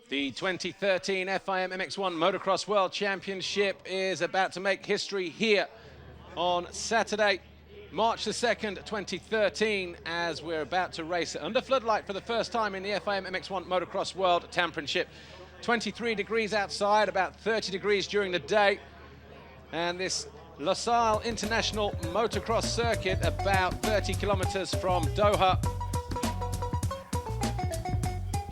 The 2013 FIM MX1 Motocross World Championship is about to make history here on Saturday, March the 2nd, 2013, as we're about to race under floodlight for the first time in the FIM MX1 Motocross World Championship. 23 degrees outside, about 30 degrees during the day, and this Desalle International Motocross Circuit, about 30 kilometers from Doha,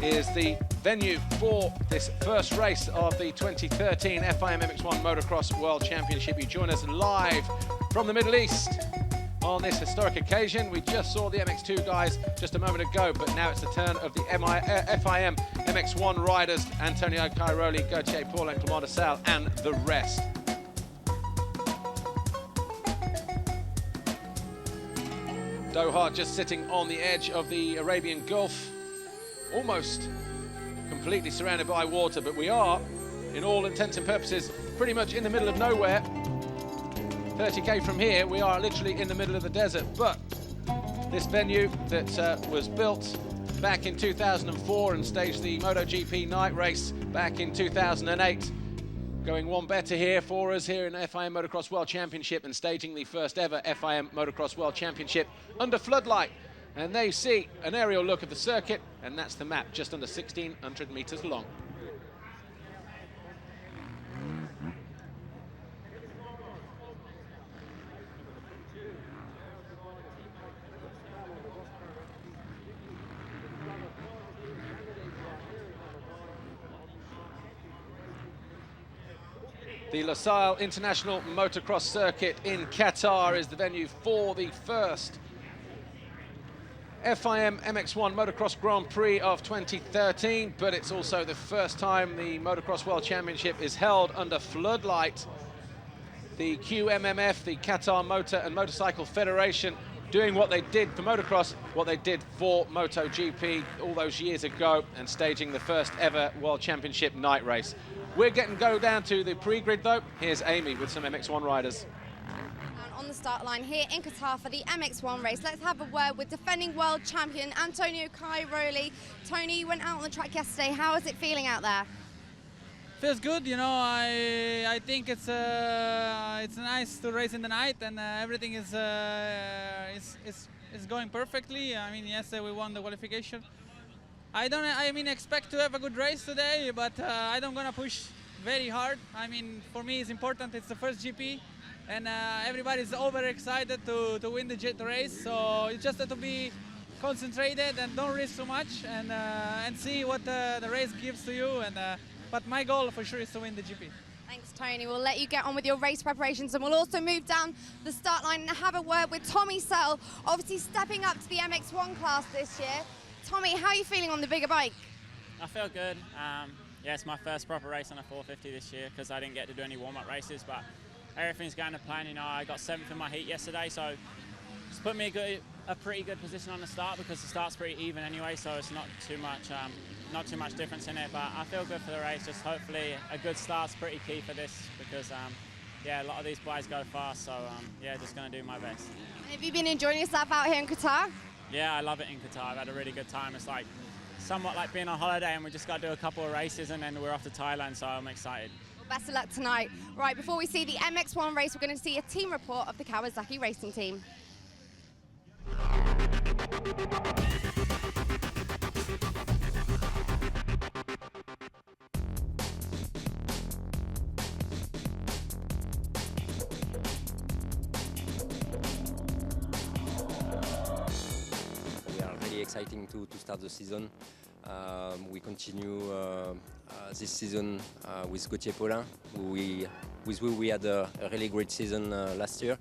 is the venue for this first race of the 2013 FIM MX1 Motocross World Championship. You join us live from the Middle East on this historic occasion. We just saw the MX2 guys just a moment ago, but now it's the turn of the FIM MX1 riders, Antonio Cairoli, Gauthier Paul and Clement Desalle, and the rest. Doha just sitting on the edge of the Arabian Gulf, almost completely surrounded by water, but we are, in all intents and purposes, pretty much in the middle of nowhere. 30k from here, we are literally in the middle of the desert, but this venue that was built back in 2004 and staged the MotoGP night race back in 2008, going one better here for us here in the FIM Motocross World Championship and staging the first ever FIM Motocross World Championship under floodlight. And they see an aerial look of the circuit, and that's the map, just under 1,600 meters long. The Desalle International Motocross Circuit in Qatar is the venue for the first FIM MX1 Motocross Grand Prix of 2013, but it's also the first time the Motocross World Championship is held under floodlight. The QMMF, the Qatar Motor and Motorcycle Federation, doing what they did for motocross, what they did for MotoGP all those years ago, and staging the first ever World Championship night race. We're getting go down to the pre-grid though. Here's Amy with some MX1 riders. On the start line here in Qatar for the MX1 race. Let's have a word with defending world champion Antonio Cairoli. Tony, you went out on the track yesterday. How is it feeling out there? Feels good, you know. I think it's nice to race in the night, and everything is going perfectly. I mean, yesterday we won the qualification. I mean, expect to have a good race today, but I don't gonna push very hard. I mean, for me it's important. It's the first GP. And everybody's overexcited to win the race, so you just have to be concentrated and don't risk too much, and see what the race gives to you. But my goal for sure is to win the GP. Thanks, Tony. We'll let you get on with your race preparations, and we'll also move down the start line and have a word with Tommy Searle, obviously stepping up to the MX1 class this year. Tommy, how are you feeling on the bigger bike? I feel good. Yeah, it's my first proper race on a 450 this year because I didn't get to do any warm-up races, but everything's going to plan. You know, I got 7th in my heat yesterday, so it's put me a pretty good position on the start because the start's pretty even anyway, so it's not too much difference in it. But I feel good for the race. Just hopefully a good start's pretty key for this because yeah, a lot of these guys go fast, so yeah, just going to do my best. Have you been enjoying yourself out here in Qatar? Yeah, I love it in Qatar. I've had a really good time. It's like somewhat like being on holiday, and we just got to do a couple of races, and then we're off to Thailand, so I'm excited. Best of luck tonight. Right, before we see the MX1 race, we're going to see a team report of the Kawasaki racing team. We are really exciting to start the season. We continue this season with Gauthier Paulin, with who we had a really great season last year,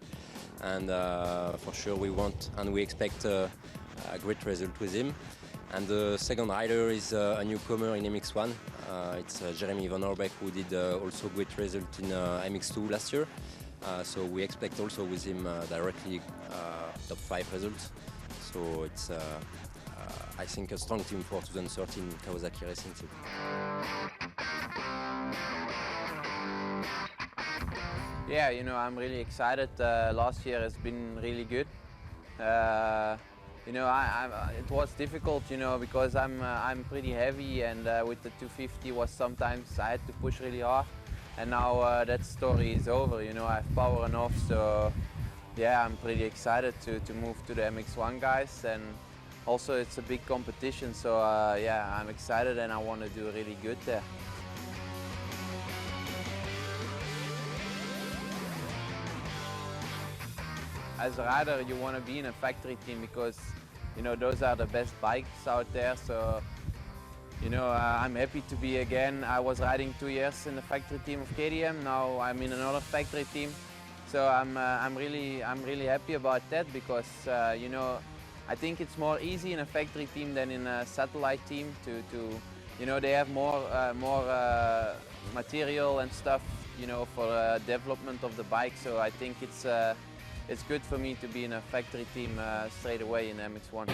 and for sure we want and we expect a great result with him. And the second rider is a newcomer in MX1. It's Jeremy Van Orbeck, who did also great result in MX2 last year. So we expect also with him directly top 5 results. So it's I think a strong team for 2013 Kawasaki Racing Team. Yeah, you know, I'm really excited. Last year has been really good. You know, it was difficult, you know, because I'm pretty heavy, and with the 250 was sometimes I had to push really hard. And now that story is over, you know, I have power enough, so yeah, I'm pretty excited to move to the MX1 guys, and also it's a big competition, so yeah, I'm excited and I want to do really good there. As a rider, you want to be in a factory team because, you know, those are the best bikes out there, so you know, I'm happy to be again. I was riding 2 years in the factory team of KTM. Now I'm in another factory team, so I'm really happy about that because you know, I think it's more easy in a factory team than in a satellite team. You know, they have more material and stuff, you know, for development of the bike. So I think it's good for me to be in a factory team straight away in MX1.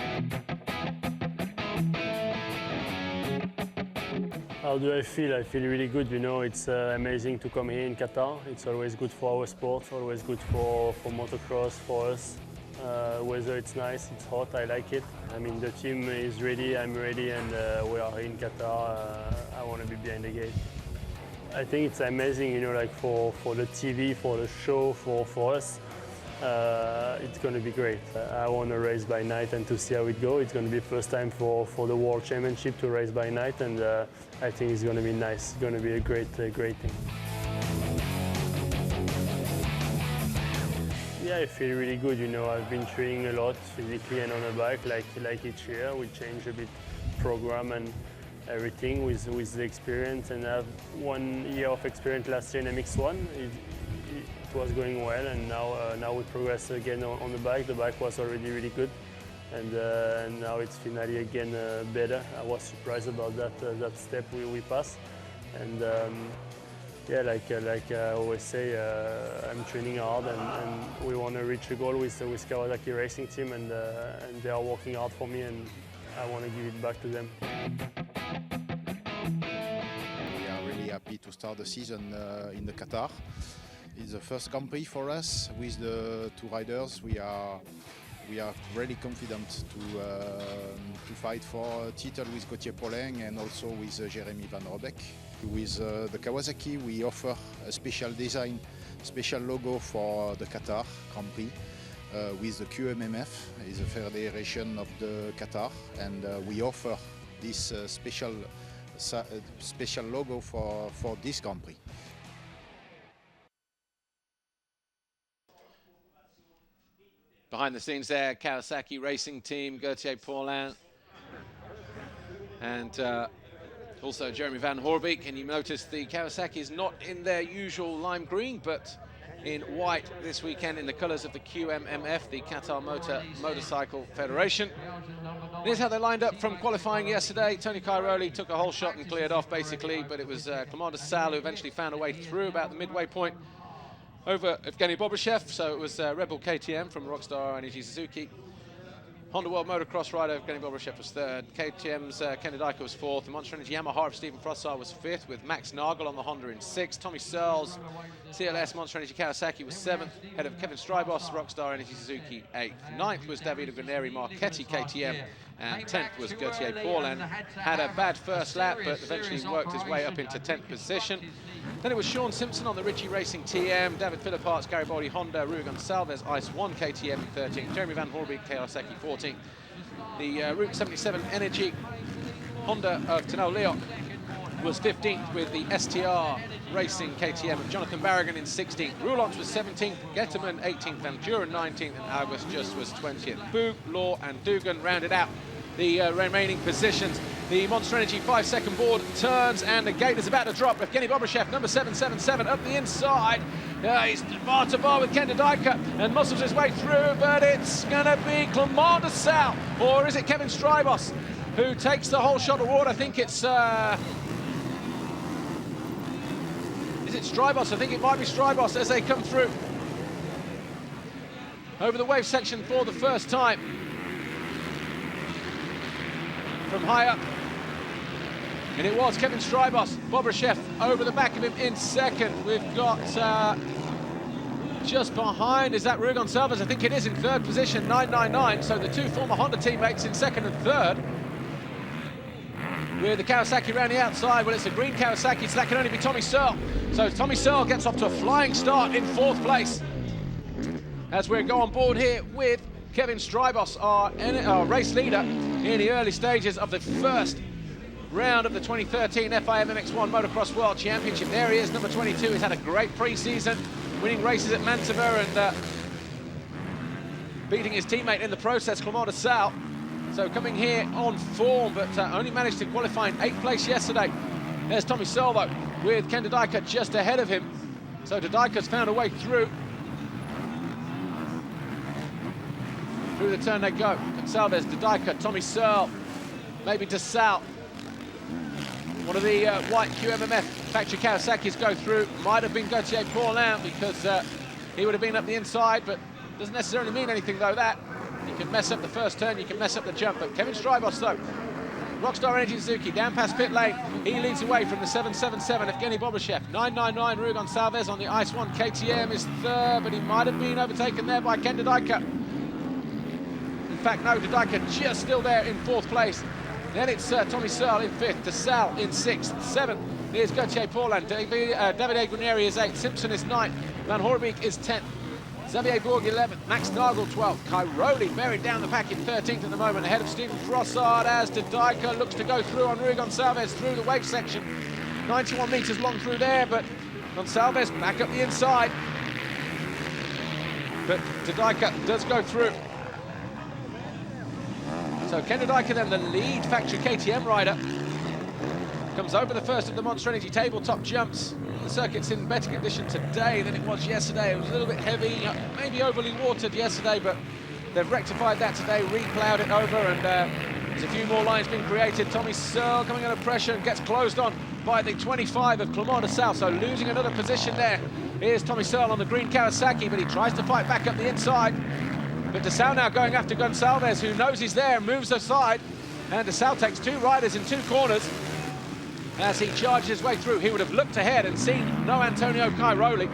How do I feel? I feel really good. You know, it's amazing to come here in Qatar. It's always good for our sport, always good for motocross, for us. Weather, it's nice, it's hot, I like it. I mean, the team is ready, I'm ready, and we are here in Qatar. I want to be behind the gate. I think it's amazing, you know, like for the TV, for the show, for us. It's going to be great. I want to race by night and to see how it goes. It's going to be first time for the World Championship to race by night, and I think it's going to be nice. It's going to be a great thing. Yeah, I feel really good. You know, I've been training a lot physically and on the bike, like each year. We change a bit program and everything with the experience, and I have 1 year of experience last year in MX1. It was going well, and now we progress again on the bike. The bike was already really good, and now it's finally again better. I was surprised about that step we passed, and yeah, like I always say, I'm training hard, and we want to reach a goal with Kawasaki Racing Team, and they are working hard for me, and I want to give it back to them. We are really happy to start the season in the Qatar. It's the first Grand Prix for us with the two riders. We are really confident to fight for a title with Gauthier Paulin and also with Jeremy Van Robeck. With the Kawasaki, we offer a special design, special logo for the Qatar Grand Prix with the QMMF, is a federation of the Qatar, and we offer this special logo for this Grand Prix. Behind the scenes there, Kawasaki Racing Team, Gauthier Paulin, and also Jeremy Van Horbeek. And you notice the Kawasaki is not in their usual lime green, but in white this weekend in the colours of the QMMF, the Qatar Motorcycle Federation. Here's how they lined up from qualifying yesterday. Tony Cairoli took a whole shot and cleared off basically, but it was Commander Desalle who eventually found a way through about the midway point over Evgeny Bobryshev. So it was Red Bull KTM from Rockstar Energy Suzuki. Honda World Motocross rider Evgeny Bobryshev was third. KTM's Kenny Dyker was fourth. The Monster Energy Yamaha of Stephen Frossard was fifth, with Max Nagel on the Honda in sixth. Tommy Searle's CLS Monster Energy Kawasaki was seventh, ahead of Kevin Strybos, Rockstar Energy Suzuki eighth. Ninth was Davide Guarneri Marchetti KTM, and 10th was Gauthier Paulin. Had a bad first lap, but eventually worked his way up into 10th position. Then it was Sean Simpson on the Ritchie Racing TM, David Philippart's Garibaldi Honda, Rui Gonçalves Ice 1 KTM 13th, Jeremy Van Horbeek Kawasaki 14th. The Route 77 Energy Honda of Tano Leok was 15th, with the STR Racing KTM of Jonathan Barragan in 16th. Roulance was 17th, Getterman 18th, Van Duren 19th, and August Just was 20th. Boog, Law and Dugan rounded out the remaining positions. The Monster Energy 5-second board turns, and the gate is about to drop. Evgeny Bobryshev, number 777, up the inside. He's bar to bar with Kenny Dyker and muscles his way through, but it's going to be Clément Desalle, or is it Kevin Strybos, who takes the whole shot award? I think it's... is it Strybos? I think it might be Strybos as they come through over the wave section for the first time. from high up. And it was Kevin Strybos, Bobryshev over the back of him in second. We've got just behind, is that Rui Gonçalves? I think it is, in third position, 999. So the two former Honda teammates in second and third. With the Kawasaki around the outside. Well, it's a green Kawasaki, so that can only be Tommy Searle. So Tommy Searle gets off to a flying start in fourth place. As we go on board here with Kevin Strybos, our race leader in the early stages of the first round of the 2013 FIM MX1 Motocross World Championship. There he is, number 22. He's had a great pre-season, winning races at Mantova and beating his teammate in the process, Clément Desalle. So coming here on form, but only managed to qualify in 8th place yesterday. There's Tommy Searle, though, with Ken Dodajka just ahead of him. So Dodajka's found a way through. Through the turn they go. Gonçalves, Dodajka, Tommy Searle, maybe Desalle. One of the white QMMF factory Kawasaki's go through. Might have been Gauthier Paulin because he would have been up the inside, but doesn't necessarily mean anything, though, that. You can mess up the first turn, you can mess up the jump, but Kevin Strybos, though, Rockstar Energy Suzuki, down past pit lane. He leads away from the 777 of Evgeny Bobryshev. 999 Rui Gonçalves on the Ice 1 KTM is third, but he might have been overtaken there by Ken Dodajka. In fact, no, Dodajka just still there in fourth place. Then it's Tommy Searle in fifth, Desalle in sixth, seventh. Here's Gauthier Paulin, David Guarnieri is eighth, Simpson is ninth, Van Hoorbeek is 10th. Xavier Bourg 11th, Max Nagel 12th, Cairoli buried down the pack in 13th at the moment, ahead of Stephen Frossard as Dodajka looks to go through on Rui Gonçalves through the wave section. 91 metres long through there, but Gonçalves back up the inside. But Dodajka does go through. So Ken Dodajka then, the lead factory KTM rider, comes over the first of the Monster Energy tabletop jumps. The circuit's in better condition today than it was yesterday. It was a little bit heavy, maybe overly watered yesterday, but they've rectified that today, re-plowed it over, and there's a few more lines being created. Tommy Searle coming under pressure and gets closed on by the 25 of Clément Desalle, so losing another position there. Here's Tommy Searle on the green Kawasaki, but he tries to fight back up the inside. But Desalle now going after Gonçalves, who knows he's there and moves aside. And Desalle takes two riders in two corners. As he charges his way through, he would have looked ahead and seen no Antonio Cairoli.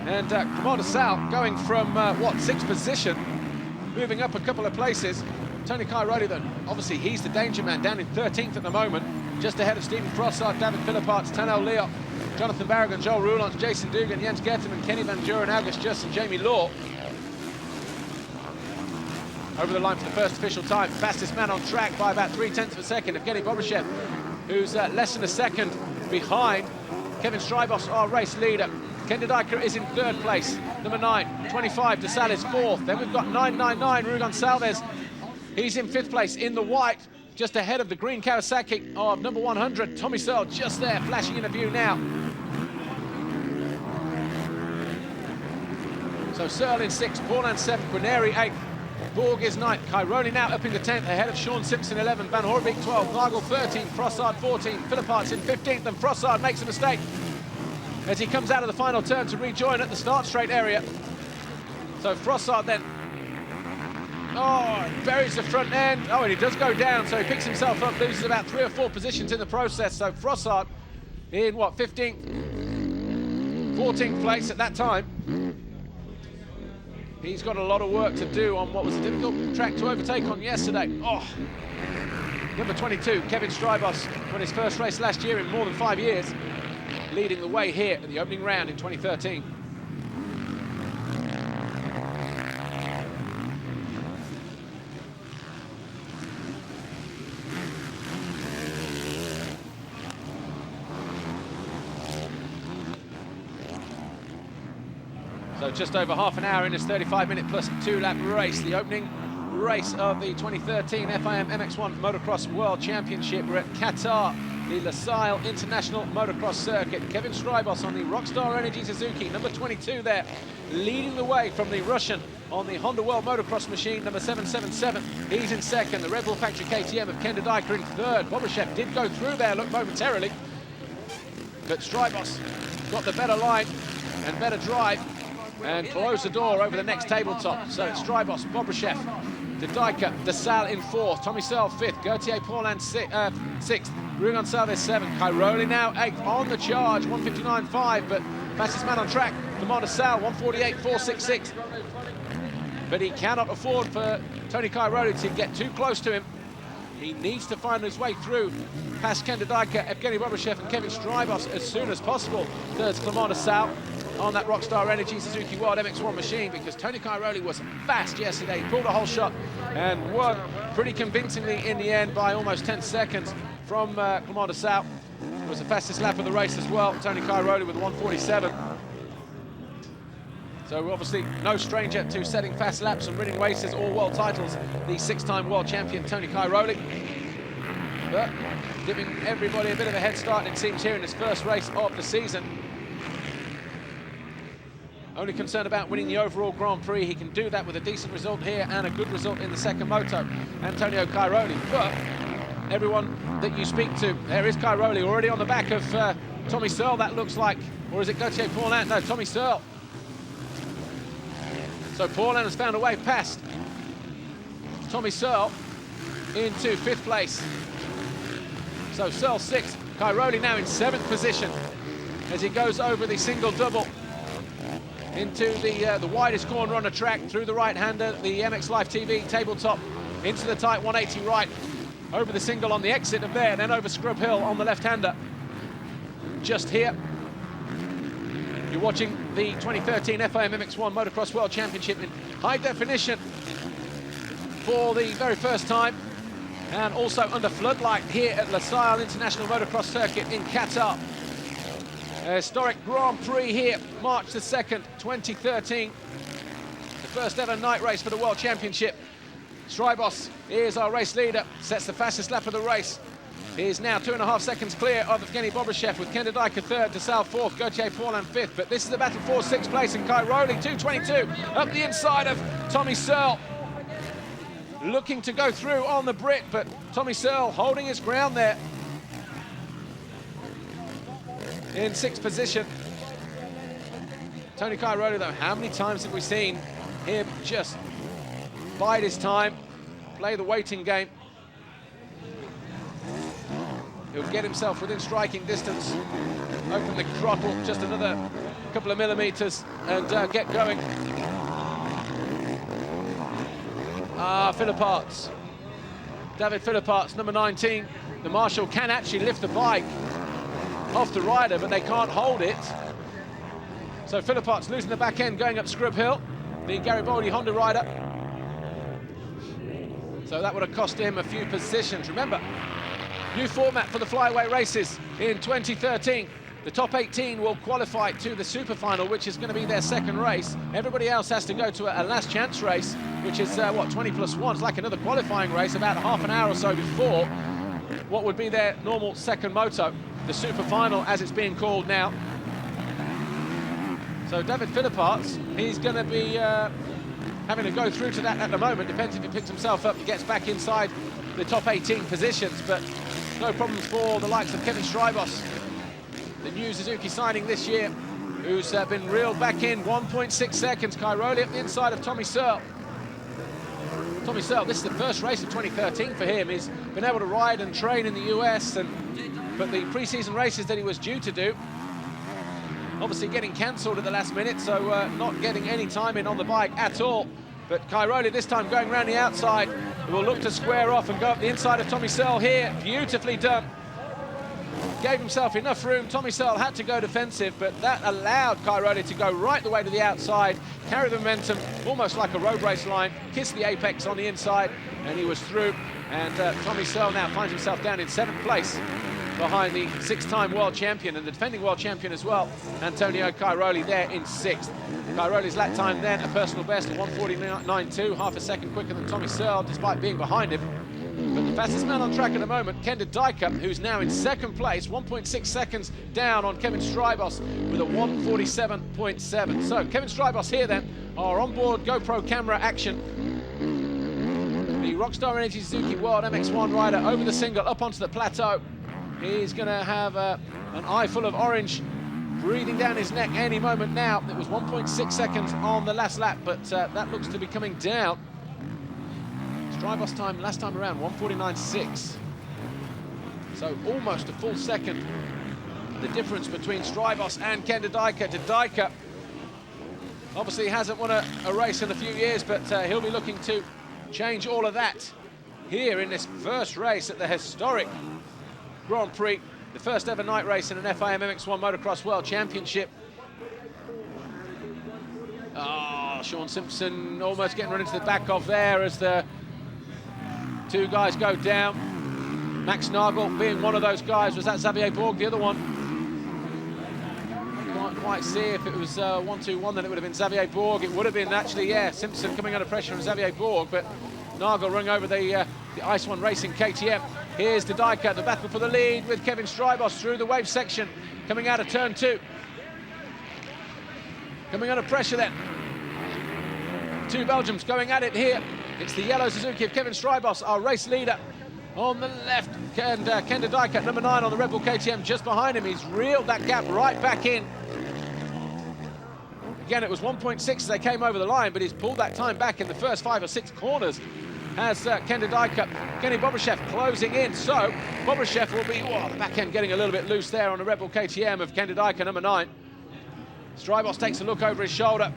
And Clément Desalle going from, sixth position, moving up a couple of places. Tony Cairoli, then, obviously he's the danger man, down in 13th at the moment, just ahead of Stephen Frossard, David Philipparts, Tanel Leop, Jonathan Barragan, Joel Roulance, Jason Dugan, Jens Getterman, Kenny Van Duren, August Just, and Jamie Law. Over the line for the first official time, fastest man on track by about 0.3 of a second, Evgeny Bobryshev, who's less than a second behind Kevin Strybos, our race leader. Ken Dodajka is in third place, number 9. 25, Desalle is fourth. Then we've got 999, Rui Gonçalves. He's in fifth place in the white, just ahead of the green Kawasaki of number 100. Tommy Searle just there, flashing in a view now. So Searle in sixth, Paulin seventh, Guarnieri eighth. Borg is 9th, Cairoli now up in the 10th, ahead of Sean Simpson 11, Van Hoorbeek 12th, Nagel 13th, Frossard 14th, Philipparts in 15th, and Frossard makes a mistake as he comes out of the final turn to rejoin at the start straight area. So Frossard then, buries the front end, and he does go down, so he picks himself up, loses about 3 or 4 positions in the process. So Frossard in, 15th, 14th place at that time. He's got a lot of work to do on what was a difficult track to overtake on yesterday. Number 22, Kevin Strybos, won his first race last year in more than 5 years, leading the way here at the opening round in 2013. So just over half an hour in this 35-minute plus 2-lap race, the opening race of the 2013 FIM MX1 Motocross World Championship. We're at Qatar, the Desalle International Motocross Circuit. Kevin Strybos on the Rockstar Energy Suzuki, number 22 there, leading the way from the Russian on the Honda World Motocross machine, number 777. He's in second, the Red Bull Factory KTM of Ken Dodajka in third. Bobryshev did go through there, look, momentarily, but Strybos got the better line and better drive and close the door over the next tabletop. So it's Strybos, Bobryshev, Dedaika, Desalle in 4th, Tommy Searle 5th, Gauthier Paulin 6th, Rui Gonçalves 7th, Cairoli now 8th on the charge, 159.5, but fastest man on track, Clement Desalle, 148.466. But he cannot afford for Tony Cairoli to get too close to him. He needs to find his way through past Ken Dedaika, Evgeny Bobryshev and Kevin Strybos as soon as possible. There's Clement Desalle on that Rockstar Energy Suzuki World MX1 machine, because Tony Cairoli was fast yesterday. He pulled a whole shot and won pretty convincingly in the end by almost 10 seconds from Clement Desalle. It was the fastest lap of the race as well. Tony Cairoli with 147. So obviously no stranger to setting fast laps and winning races or world titles, the 6-time world champion Tony Cairoli. But giving everybody a bit of a head start, it seems, here in his first race of the season. Only concerned about winning the overall Grand Prix. He can do that with a decent result here and a good result in the second moto, Antonio Cairoli. But everyone that you speak to, there is Cairoli already on the back of Tommy Searle, that looks like. Or is it Gauthier Paulin? No, Tommy Searle. So Paulin has found a way past Tommy Searle into 5th place. So Searle 6th, Cairoli now in 7th position as he goes over the single-double into the widest corner on the track, through the right-hander, the MX Live TV tabletop, into the tight 180 right, over the single on the exit of there, then over Scrub Hill on the left-hander. Just here, you're watching the 2013 FIM MX1 Motocross World Championship in high definition for the very first time, and also under floodlight here at Desalle International Motocross Circuit in Qatar. A historic Grand Prix here, March the 2nd, 2013. The first ever night race for the World Championship. Strybos is our race leader, sets the fastest lap of the race. He is now 2.5 seconds clear of Evgeny Bobryshev, with Ken Dedaika 3rd, Desalle 4th, Gauthier Paulin 5th. But this is a battle for 6th place, and Cairoli 2:22 up the inside of Tommy Searle. Looking to go through on the Brit, but Tommy Searle holding his ground there in 6th position. Tony Cairoli, though, how many times have we seen him just bide his time, play the waiting game? He'll get himself within striking distance, open the throttle just another couple of millimeters, and get going. Philipparts. David Philipparts, number 19. The marshal can actually lift the bike off the rider, but they can't hold it. So Philipparts losing the back end going up Scrub Hill, the Garibaldi Honda rider. So that would have cost him a few positions. Remember, new format for the flyaway races in 2013. The top 18 will qualify to the superfinal, which is going to be their second race. Everybody else has to go to a last chance race, which is, 20+1. It's like another qualifying race about half an hour or so before what would be their normal second moto, the superfinal as it's being called now. So David Philipparts, he's going to be having to go through to that at the moment. Depends if he picks himself up and gets back inside the top 18 positions, but no problems for the likes of Kevin Strybos, the new Suzuki signing this year, who's been reeled back in 1.6 seconds. Cairoli up the inside of Tommy Searle. Tommy Searle, this is the first race of 2013 for him. He's been able to ride and train in the US, but the pre-season races that he was due to do, obviously getting cancelled at the last minute, so not getting any time in on the bike at all. But Cairoli this time going around the outside, will look to square off and go up the inside of Tommy Searle here. Beautifully done. Gave himself enough room. Tommy Searle had to go defensive, but that allowed Cairoli to go right the way to the outside, carry the momentum, almost like a road race line, kiss the apex on the inside, and he was through. And Tommy Searle now finds himself down in 7th place behind the 6-time world champion and the defending world champion as well, Antonio Cairoli, there in 6th. Cairoli's lap time then, a personal best of 1:49.2, half a second quicker than Tommy Searle, despite being behind him. But the fastest man on track at the moment, Ken Dedaika, who's now in 2nd place, 1.6 seconds down on Kevin Strybos with a 1:47.7. So Kevin Strybos here then, our onboard GoPro camera action. The Rockstar Energy Suzuki World MX1 rider over the single, up onto the plateau. He's going to have an eye full of orange breathing down his neck any moment now. It was 1.6 seconds on the last lap, but that looks to be coming down. Strybos time last time around, 1:49.6. So almost a full second. The difference between Strybos and Ken Dedaika. Dedaika obviously hasn't won a race in a few years, but he'll be looking to change all of that here in this first race at the historic Grand Prix, the first ever night race in an FIM MX1 Motocross World Championship. Oh, Sean Simpson almost getting run into the back of there as the two guys go down. Max Nagel being one of those guys. Was that Xavier Borg, the other one? Can't quite see if it was 1-2-1, then it would have been Xavier Borg. It would have been actually, yeah, Simpson coming under pressure from Xavier Borg, but Nagel running over the Ice One Racing KTM. Here's Dedaika, the battle for the lead with Kevin Strybos through the wave section, coming out of turn 2. Coming under pressure then. Two Belgians going at it here. It's the yellow Suzuki of Kevin Strybos, our race leader. On the left, and Ken Dedaika, number 9 on the Red Bull KTM, just behind him. He's reeled that gap right back in. Again, it was 1.6 as they came over the line, but he's pulled that time back in the first 5 or 6 corners. As Ken Dedaika, Kenny Bobryshev closing in. So Bobryshev will be, the back end getting a little bit loose there on the Red Bull KTM of Ken Dedaika, number 9. Strybos takes a look over his shoulder.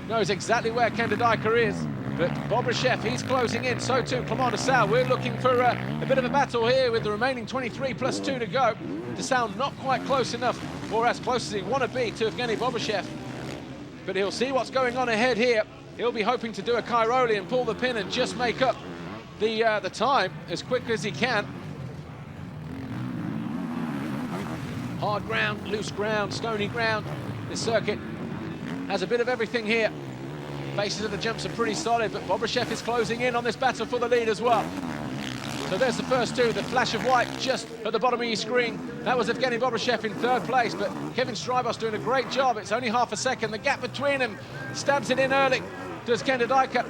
Knows exactly where Ken Dedaika is. But Bobryshev, he's closing in, so too Clement Desalle. We're looking for a bit of a battle here with the remaining 23 plus 2 to go. Desalle not quite close enough, or as close as he want to be to Evgeny Bobryshev. But he'll see what's going on ahead here. He'll be hoping to do a Cairoli and pull the pin and just make up the time as quickly as he can. Hard ground, loose ground, stony ground. This circuit has a bit of everything here. Faces of the jumps are pretty solid, but Bobryshev is closing in on this battle for the lead as well. So there's the first two, the flash of white just at the bottom of your screen. That was Evgeny Bobryshev in 3rd place, but Kevin Strybos doing a great job. It's only half a second. The gap between them stabs it in early. Does Ken Dedaika.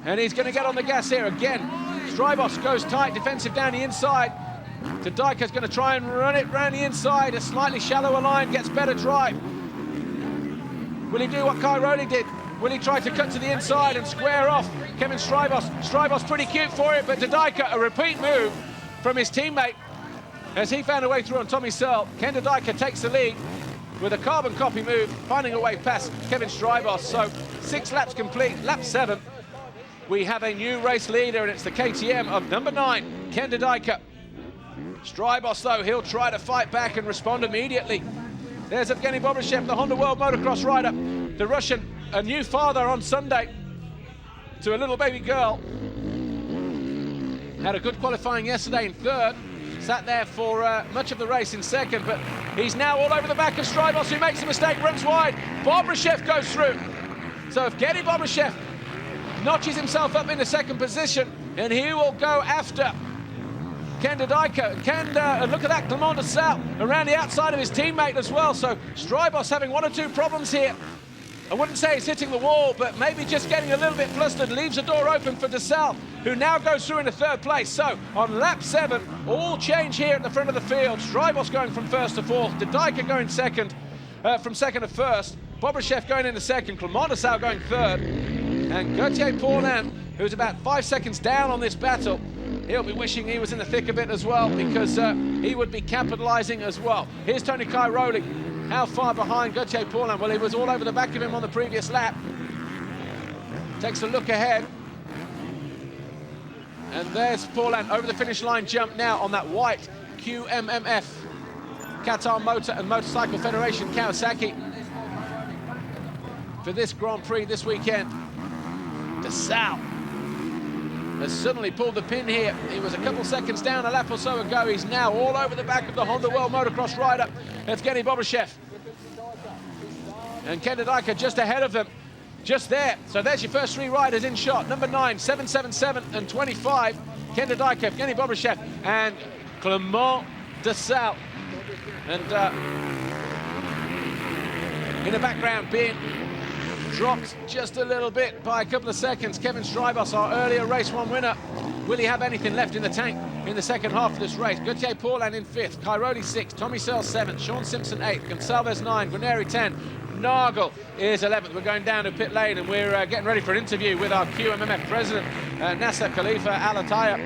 And he's going to get on the gas here again. Strybos goes tight, defensive down the inside. Dedaika's going to try and run it round the inside. A slightly shallower line gets better drive. Will he do what Cairoli did? Will he try to cut to the inside and square off Kevin Strybos? Strybos pretty cute for it, but Dedaika, a repeat move from his teammate as he found a way through on Tommy Searle. Ken Dedaika takes the lead with a carbon copy move, finding a way past Kevin Strybos. So 6 laps complete, lap 7. We have a new race leader, and it's the KTM of number 9, Ken Dedaika. Strybos, though, he'll try to fight back and respond immediately. There's Evgeny Bobryshev, the Honda World Motocross rider, the Russian, a new father on Sunday to a little baby girl. Had a good qualifying yesterday in 3rd, sat there for much of the race in 2nd, but he's now all over the back of Strybos, who makes a mistake, runs wide. Bobryshev goes through. So Evgeny Bobryshev notches himself up into 2nd position, and he will go after Ken Dedaika. Look at that, Clement Desalle around the outside of his teammate as well. So Strybos having 1 or 2 problems here. I wouldn't say he's hitting the wall, but maybe just getting a little bit flustered. Leaves the door open for Desalle, who now goes through into 3rd place. So on lap 7, all change here at the front of the field. Strybos going from 1st to 4th. Dedaika going 2nd, from 2nd to 1st. Bobryshev going into 2nd. Clement Desalle going 3rd. And Gauthier Paulin, who's about 5 seconds down on this battle, he'll be wishing he was in the thick of it as well, because he would be capitalizing as well. Here's Tony Cairoli. How far behind Gauthier Paulin? Well, he was all over the back of him on the previous lap. Takes a look ahead. And there's Paulin over the finish line jump now on that white QMMF, Qatar Motor and Motorcycle Federation Kawasaki, for this Grand Prix this weekend. Desalle has suddenly pulled the pin here. He was a couple seconds down a lap or so ago. He's now all over the back of the Honda World Motocross rider, Evgeny Bobryshev. And Ken Dedaika just ahead of them, just there. So there's your first 3 riders in shot. Number 9, 777 and 25. Ken Dedaika, Evgeny Bobryshev, and Clement Desalle. And in the background being dropped just a little bit by a couple of seconds. Kevin Strybos, our earlier race 1 winner. Will he have anything left in the tank in the second half of this race? Gauthier Paulin in 5th, Cairoli 6th, Tommy Searle 7th, Sean Simpson 8th, Gonçalves 9, Guarneri 10, Nagel is 11th. We're going down to pit lane and we're getting ready for an interview with our QMMF president, Nasser Khalifa Al-Attaya,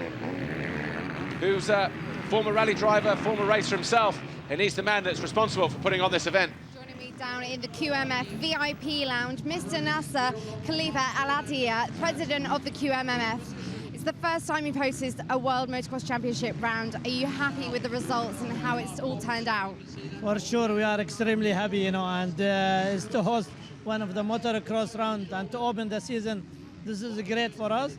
who's a former rally driver, former racer himself, and he's the man that's responsible for putting on this event. Joining me down in the QMF VIP lounge, Mr. Nasser Khalifa Al-Attaya, president of the QMMF. It's the first time you've hosted a World Motocross Championship round. Are you happy with the results and how it's all turned out? For sure, we are extremely happy, you know, and it's to host one of the motocross round and to open the season. This is great for us,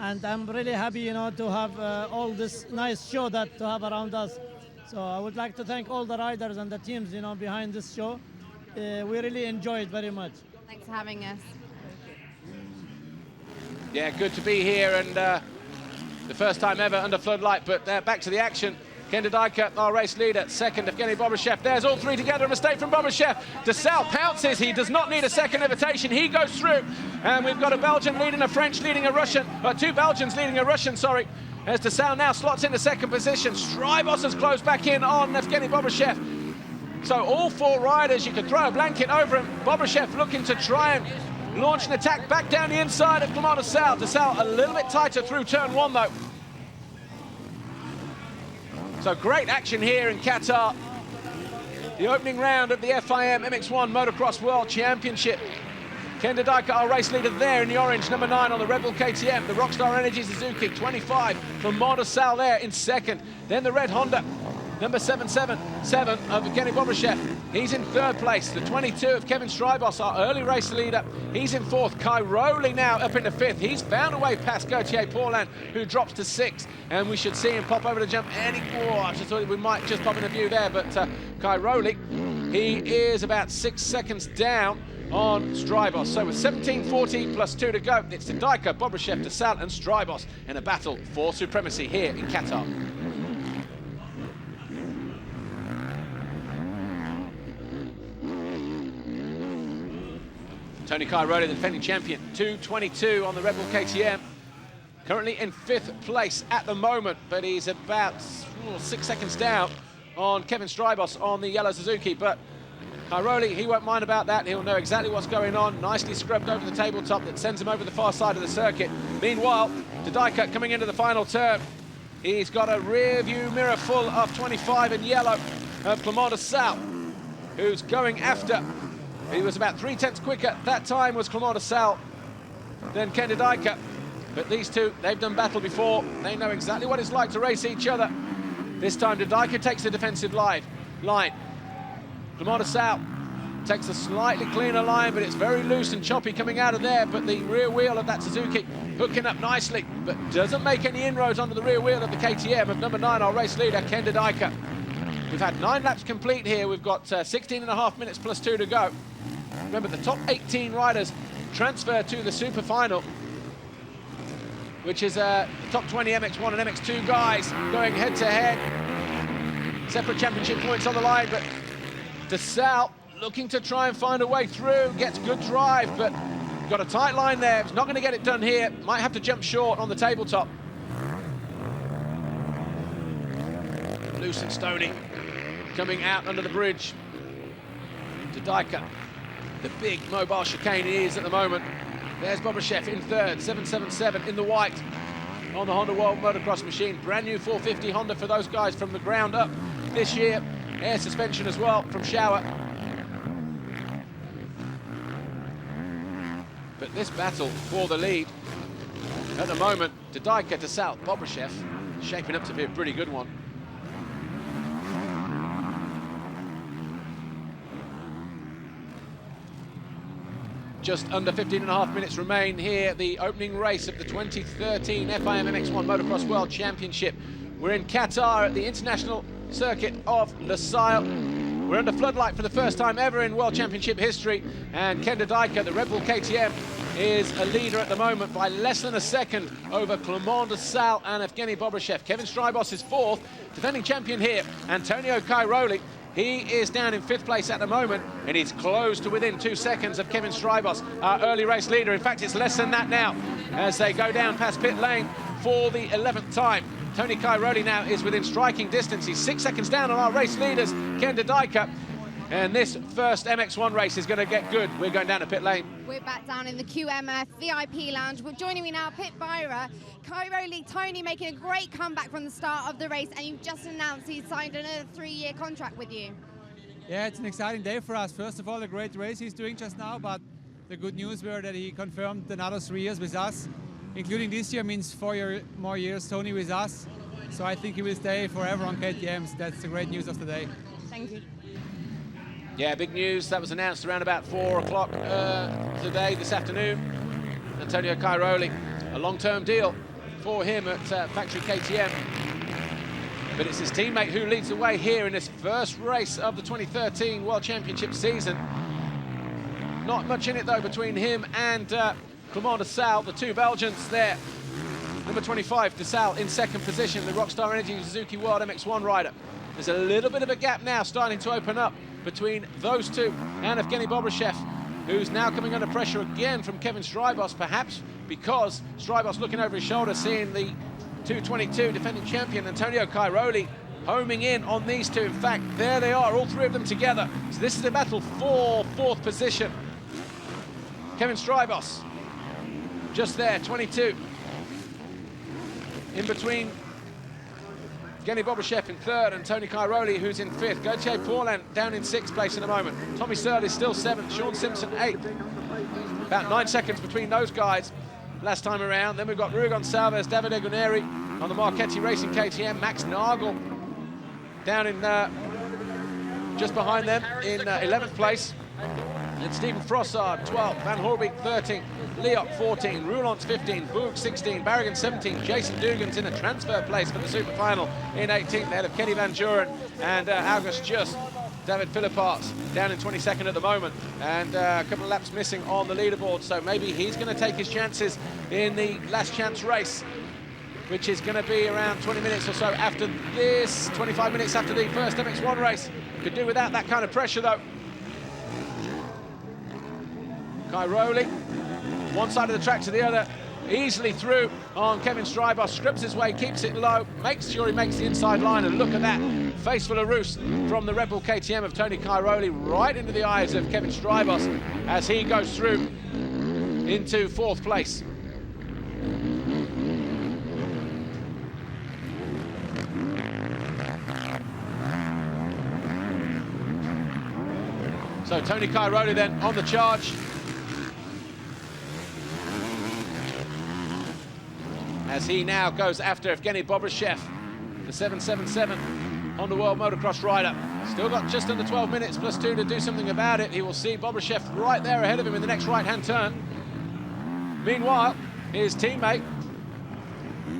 and I'm really happy, you know, to have all this nice show that to have around us. So I would like to thank all the riders and the teams, you know, behind this show. We really enjoy it very much. Thanks for having us. Yeah, good to be here, and the first time ever under floodlight, but back to the action. Ken Dedaika, our race leader, 2nd, Evgeny Bobryshev. There's all 3 together, a mistake from Bobryshev. Desalle pounces, he does not need a second invitation, he goes through. And we've got a Belgian leading a French, leading a Russian, 2 Belgians leading a Russian, sorry. As Desalle now slots into 2nd position. Strybos has closed back in on Evgeny Bobryshev. So all 4 riders, you could throw a blanket over him. Bobryshev looking to try and launch an attack back down the inside of Clément Desalle. Desalle a little bit tighter through turn 1 though. So great action here in Qatar. The opening round of the FIM MX1 Motocross World Championship. Ken Dedaika, our race leader there in the orange, number 9 on the Red Bull KTM. The Rockstar Energy Suzuki, 25 from Clément Desalle there in 2nd. Then the red Honda, number 777 of Evgeny Bobryshev. He's in 3rd place. The 22 of Kevin Strybos, our early race leader. He's in 4th. Cairoli now up into 5th. He's found a way past Gauthier Paulin, who drops to 6th. And we should see him pop over the jump any more. I just thought we might just pop in a view there, but Cairoli, he is about 6 seconds down on Strybos. So with 17:40 plus 2 to go, it's Dedaika, Bobryshev, Desalle and Strybos in a battle for supremacy here in Qatar. Tony Cairoli, the defending champion, 2:22 on the Red Bull KTM. Currently in 5th place at the moment, but he's about 6 seconds down on Kevin Strybos on the yellow Suzuki. But Cairoli, he won't mind about that. He'll know exactly what's going on. Nicely scrubbed over the tabletop that sends him over the far side of the circuit. Meanwhile, Dedaika coming into the final turn. He's got a rear view mirror full of 25 in yellow of Clément Desalle, who's going after. He was about 3/10 quicker. That time was Clément Desalle than Ken Dedaika. But these two, they've done battle before. They know exactly what it's like to race each other. This time, Dedaika takes the defensive line. Clément Desalle takes a slightly cleaner line, but it's very loose and choppy coming out of there. But the rear wheel of that Suzuki hooking up nicely, but doesn't make any inroads onto the rear wheel of the KTM of number 9, our race leader, Ken Dedaika. We've had 9 laps complete here. We've got 16.5 minutes plus 2 to go. Remember, the top 18 riders transfer to the superfinal, which is the top 20 MX1 and MX2 guys going head-to-head. Separate championship points on the line, but Desalle looking to try and find a way through, gets good drive, but got a tight line there. He's not going to get it done here. Might have to jump short on the tabletop. Loose and stony coming out under the bridge. Dedaika, the big mobile chicane he is at the moment. There's Bobryshev in 3rd, 777 in the white on the Honda World Motocross machine. Brand new 450 Honda for those guys from the ground up this year. Air suspension as well from Shower. But this battle for the lead at the moment, Dedaika, Desalle, Bobryshev, shaping up to be a pretty good one. Just under 15.5 minutes remain here, the opening race of the 2013 FIM MX1 Motocross World Championship. We're in Qatar at the international circuit of Desalle. We're under floodlight for the first time ever in World Championship history, and Ken Dedaika, the Red Bull KTM, is a leader at the moment by less than a second over Clément Desalle and Evgeny Bobryshev. Kevin Strybos is 4th, defending champion here, Antonio Cairoli. He is down in 5th place at the moment, and he's close to within 2 seconds of Kevin Strybos, our early race leader. In fact, it's less than that now as they go down past pit lane for the 11th time. Tony Cairoli now is within striking distance. He's 6 seconds down on our race leaders, Ken Desalle. And this first MX1 race is going to get good. We're going down to pit lane. We're back down in the QMF VIP lounge. We're joining me now, Pit Byra. Cairoli, Tony making a great comeback from the start of the race, and you've just announced he's signed another 3-year contract with you. Yeah, it's an exciting day for us. First of all, a great race he's doing just now, but the good news were that he confirmed another 3 years with us, including this year means 4 more years Tony with us. So I think he will stay forever on KTMs. That's the great news of the day. Thank you. Yeah, big news. That was announced around about 4 o'clock today, this afternoon. Antonio Cairoli, a long-term deal for him at Factory KTM. But it's his teammate who leads the way here in this first race of the 2013 World Championship season. Not much in it, though, between him and Clément Desalle, the two Belgians there. Number 25, Desalle in 2nd position, the Rockstar Energy Suzuki World MX1 rider. There's a little bit of a gap now starting to open up between those two and Evgeny Bobryshev, who's now coming under pressure again from Kevin Strybos, perhaps because Strybos looking over his shoulder, seeing the 222 defending champion Antonio Cairoli homing in on these two. In fact, there they are, all 3 of them together. So this is a battle for 4th position. Kevin Strybos, just there, 22. In between Evgeny Bobryshev in 3rd and Tony Cairoli, who's in 5th. Gauthier Paulin down in 6th place in a moment. Tommy Searle is still 7th. Sean Simpson 8th. About 9 seconds between those guys last time around. Then we've got Rui Gonçalves, David Eguneri on the Marchetti Racing KTM. Max Nagel down in just behind them in 11th place. And Stephen Frossard, 12th. Van Hoorbeek, 13th. Leok, 14. Roulant's 15. Boog, 16. Barrigan, 17. Jason Dugan's in a transfer place for the superfinal in 18th, ahead of Kenny Van Duren and August Just. David Philipparts down in 22nd at the moment, and a couple of laps missing on the leaderboard, so maybe he's going to take his chances in the last chance race, which is going to be around 20 minutes or so after this, 25 minutes after the first MX1 race. Could do without that kind of pressure, though. Cairoli, one side of the track to the other, easily through on Kevin Strybos, scripts his way, keeps it low, makes sure he makes the inside line, and look at that face full of roost from the Red Bull KTM of Tony Cairoli right into the eyes of Kevin Strybos as he goes through into 4th place. So Tony Cairoli then on the charge. As he now goes after Evgeny Bobryshev, the 777 on the World Motocross rider. Still got just under 12 minutes plus 2 to do something about it. He will see Bobryshev right there ahead of him in the next right-hand turn. Meanwhile, his teammate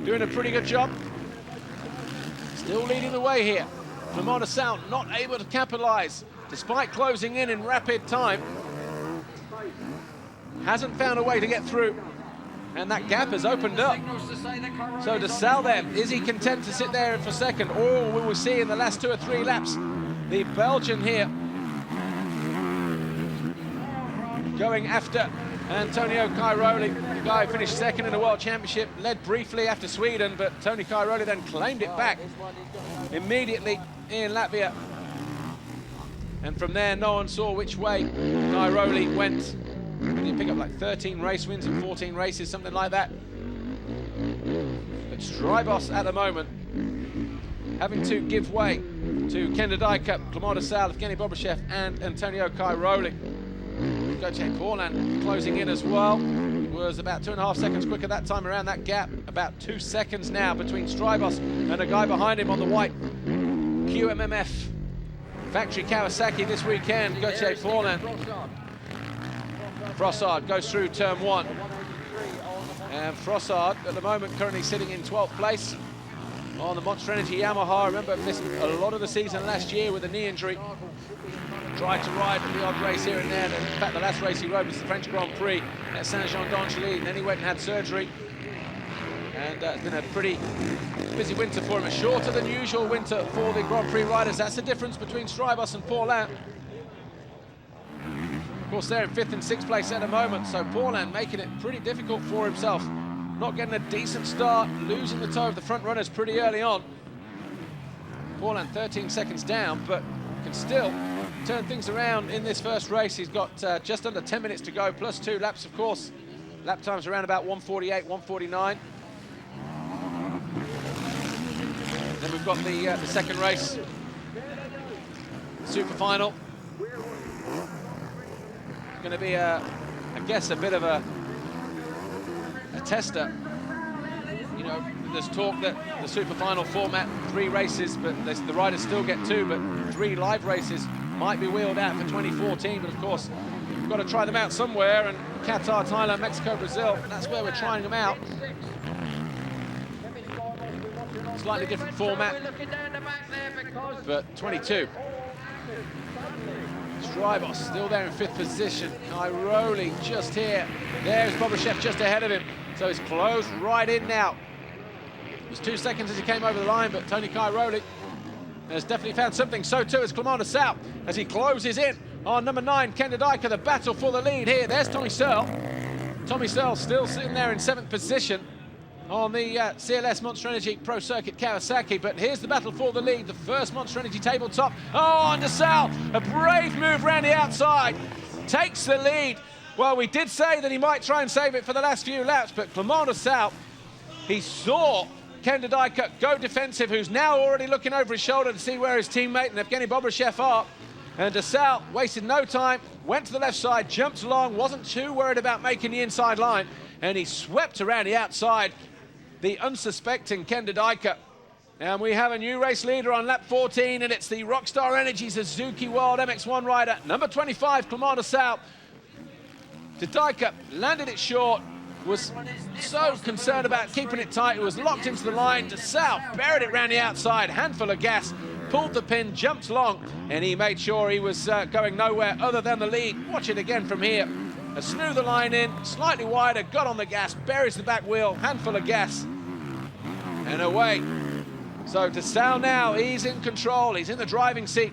doing a pretty good job. Still leading the way here. Clément Desalle not able to capitalize despite closing in rapid time. Hasn't found a way to get through. And that gap has opened up. So Desalle there, is he content to sit there for 2nd? Or will we see in the last 2 or 3 laps the Belgian here going after Antonio Cairoli, the guy who finished 2nd in the World Championship, led briefly after Sweden, but Tony Cairoli then claimed it back immediately in Latvia. And from there, no one saw which way Cairoli went. He picked up like 13 race wins in 14 races, something like that. But Strybos at the moment having to give way to Ken Desalle, Clément Desalle, Evgeny Bobryshev and Antonio Cairoli. Gauthier Paulin closing in as well. Was about 2.5 seconds quicker that time around. That gap about 2 seconds now between Strybos and a guy behind him on the white QMMF Factory Kawasaki this weekend, Gauthier Paulin. Frossard goes through turn 1. And Frossard at the moment currently sitting in 12th place on the Monster Energy Yamaha. Remember, missed a lot of the season last year with a knee injury. Tried to ride the odd race here and there. In fact, the last race he rode was the French Grand Prix at Saint-Jean-d'Angely. Then he went and had surgery. and it's been a pretty busy winter for him. A shorter than usual winter for the Grand Prix riders. That's the difference between Strybos and Paulin. Of course, they're in 5th and 6th place at the moment, so Paulin making it pretty difficult for himself. Not getting a decent start, losing the toe of the front runners pretty early on. Paulin 13 seconds down, but can still turn things around in this first race. He's got just under 10 minutes to go, plus 2 laps, of course. Lap times around about 1:48, 1:49. Then we've got the second race, super final. Going to be, I guess, a bit of a tester. You know, there's talk that the super final format, 3 races, but the riders still get 2, but 3 live races might be wheeled out for 2014. But of course, we've got to try them out somewhere, and Qatar, Thailand, Mexico, Brazil, that's where we're trying them out. Slightly different format, but 22. Strybos still there in 5th position. Cairoli just here. There's Bobryshev just ahead of him. So he's closed right in now. It was 2 seconds as he came over the line, but Tony Cairoli has definitely found something. So too is Clement Desalle as he closes in on number 9, Ken Desalle. The battle for the lead here. There's Tommy Searle. Tommy Searle still sitting there in 7th position on the CLS Monster Energy Pro Circuit Kawasaki, but here's the battle for the lead, the first Monster Energy tabletop. Oh, and Desalle, a brave move around the outside, takes the lead. Well, we did say that he might try and save it for the last few laps, but Clement Desalle, he saw Ken Desalle go defensive, who's now already looking over his shoulder to see where his teammate and Evgeny Bobryshev are. And Desalle wasted no time, went to the left side, jumped along, wasn't too worried about making the inside line, and he swept around the outside the unsuspecting Ken Desalle. And we have a new race leader on lap 14, and it's the Rockstar Energy Suzuki World MX1 rider, number 25, Clement Desalle. Desalle landed it short, was so concerned about keeping it tight, it was locked into the line. Desalle buried it round the outside, handful of gas, pulled the pin, jumped long, and he made sure he was going nowhere other than the lead. Watch it again from here. A smooth the line in, slightly wider, got on the gas, buries the back wheel, handful of gas, and away. So Desalle now, he's in control, he's in the driving seat,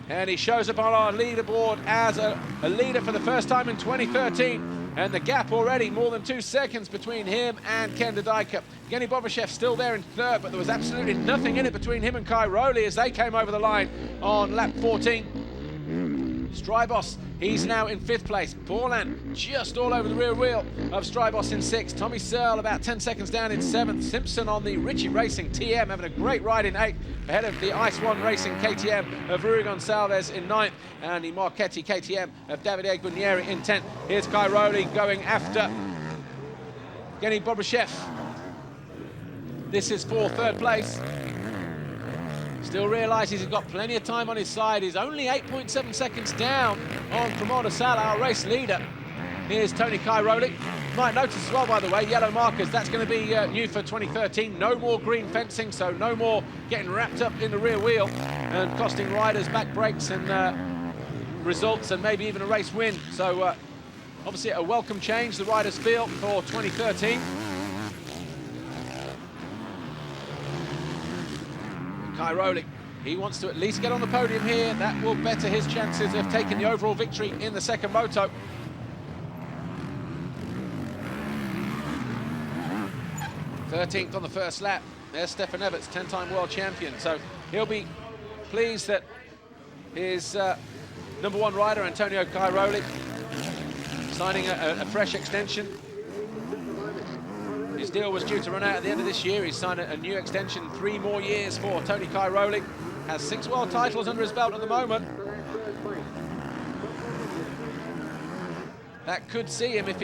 and he shows up on our leaderboard as a leader for the first time in 2013. And the gap already more than 2 seconds between him and Ken Desalle. Evgeny Bobryshev still there in 3rd, but there was absolutely nothing in it between him and Cairoli as they came over the line on lap 14. Strybos, he's now in 5th place. Paulin just all over the rear wheel of Strybos in 6th. Tommy Searle about 10 seconds down in 7th. Simpson on the Ritchie Racing TM having a great ride in 8th, ahead of the Ice One Racing KTM of Rui Gonçalves in 9th, and the Marchetti KTM of Davide Guarnieri in 10th. Here's Cairoli going after Evgeny Bobryshev. This is for 3rd place. Still realises he's got plenty of time on his side. He's only 8.7 seconds down on Clement Desalle, our race leader. Here's Tony Cairoli. Might notice as well, by the way, yellow markers. That's going to be new for 2013. No more green fencing, so no more getting wrapped up in the rear wheel and costing riders back brakes and results and maybe even a race win. So obviously a welcome change the riders feel for 2013. Cairoli, he wants to at least get on the podium here. That will better his chances of taking the overall victory in the second moto. '13th on the first lap. There's Stefan Everts, 10-time world champion. So he'll be pleased that his number 1 rider, Antonio Cairoli, signing a fresh extension. His deal was due to run out at the end of this year. He's signed a new extension, 3 more years for Tony Cairoli. Has 6 world titles under his belt at the moment. That could see him if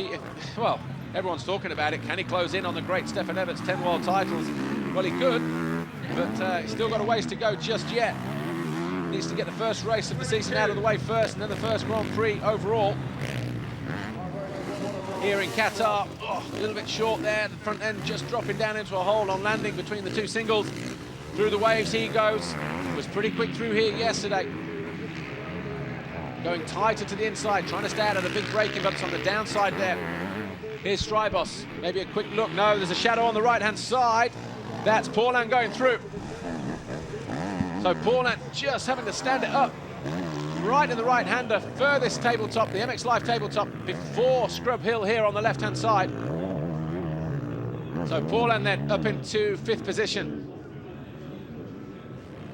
well, everyone's talking about it. Can he close in on the great Stefan Everts, 10 world titles? Well, he could, but he's still got a ways to go just yet. Needs to get the first race of the season out of the way first, and then the first Grand Prix overall. Here in Qatar, a little bit short there, the front end just dropping down into a hole on landing between the 2 singles. Through the waves he goes, was pretty quick through here yesterday. Going tighter to the inside, trying to stay out of the big braking bumps on the downside there. Here's Strybos. Maybe a quick look. No, there's a shadow on the right-hand side. That's Paulin going through. So Paulin just having to stand it up right in the right-hander, furthest tabletop, the MX Live tabletop, before Scrub Hill here on the left-hand side. So Paulin then up into 5th position.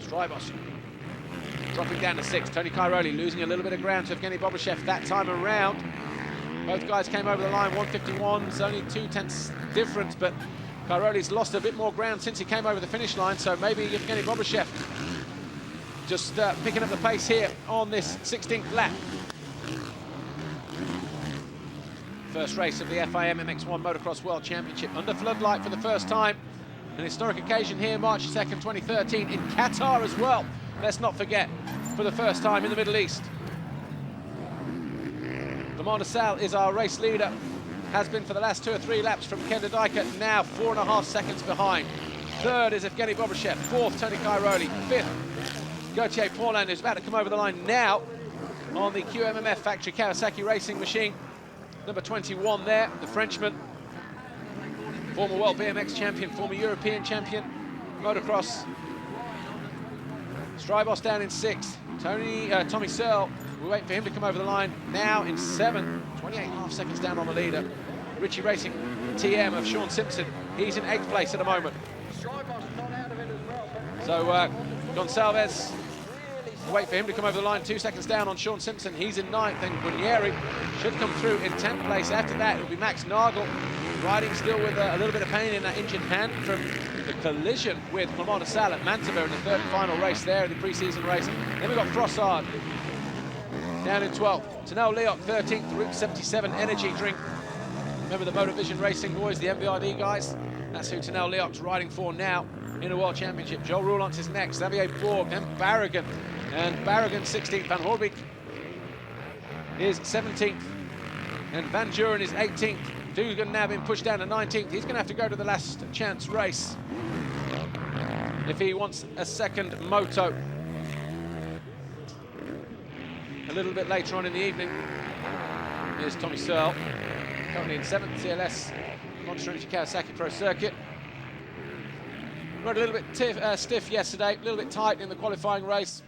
Strybos dropping down to 6th. Tony Cairoli losing a little bit of ground to Evgeny Bobryshev that time around. Both guys came over the line, 151's only 2/10 difference, but Cairoli's lost a bit more ground since he came over the finish line, so maybe Evgeny Bobryshev just picking up the pace here on this 16th lap. First race of the FIM MX1 Motocross World Championship under floodlight for the first time. An historic occasion here, March 2nd, 2013, in Qatar as well. Let's not forget, for the first time in the Middle East. Desalle is our race leader, has been for the last 2 or 3 laps from Ken Desalle, now 4.5 seconds behind. 3rd is Evgeny Bobryshev, 4th Tony Cairoli, 5th Gauthier Paulin, who's about to come over the line now on the QMMF factory Kawasaki racing machine. Number 21 there, the Frenchman, former World BMX champion, former European champion, motocross. Strybos down in 6th. Tommy Searle, we're waiting for him to come over the line now in 7th, 28.5 seconds down on the leader. Richie Racing TM of Sean Simpson, he's in 8th place at the moment. So Gonçalves, wait for him to come over the line, 2 seconds down on Sean Simpson, he's in 9th, and Guarnieri should come through in 10th place. After that, it'll be Max Nagel, riding still with a little bit of pain in that injured hand from the collision with Clement Desalle at Mantova in the 3rd and final race there in the pre-season race. Then we've got Frossard down in 12th. Tanel Leoc, 13th, Route 77 energy drink. Remember the Motovision Racing boys, the MVRD guys? That's who Tanel Leoc's riding for now in a World Championship. Joel Roulance is next, Xavier Borg, then Barragan. And Barragan 16th, Van Horbeke is 17th. And Van Duren is 18th. Dugan now being pushed down to 19th. He's going to have to go to the last chance race if he wants a second moto. A little bit later on in the evening, here's Tommy Searle, currently in 7th CLS Monster Energy Kawasaki Pro Circuit. Rode a little bit stiff yesterday, a little bit tight in the qualifying race.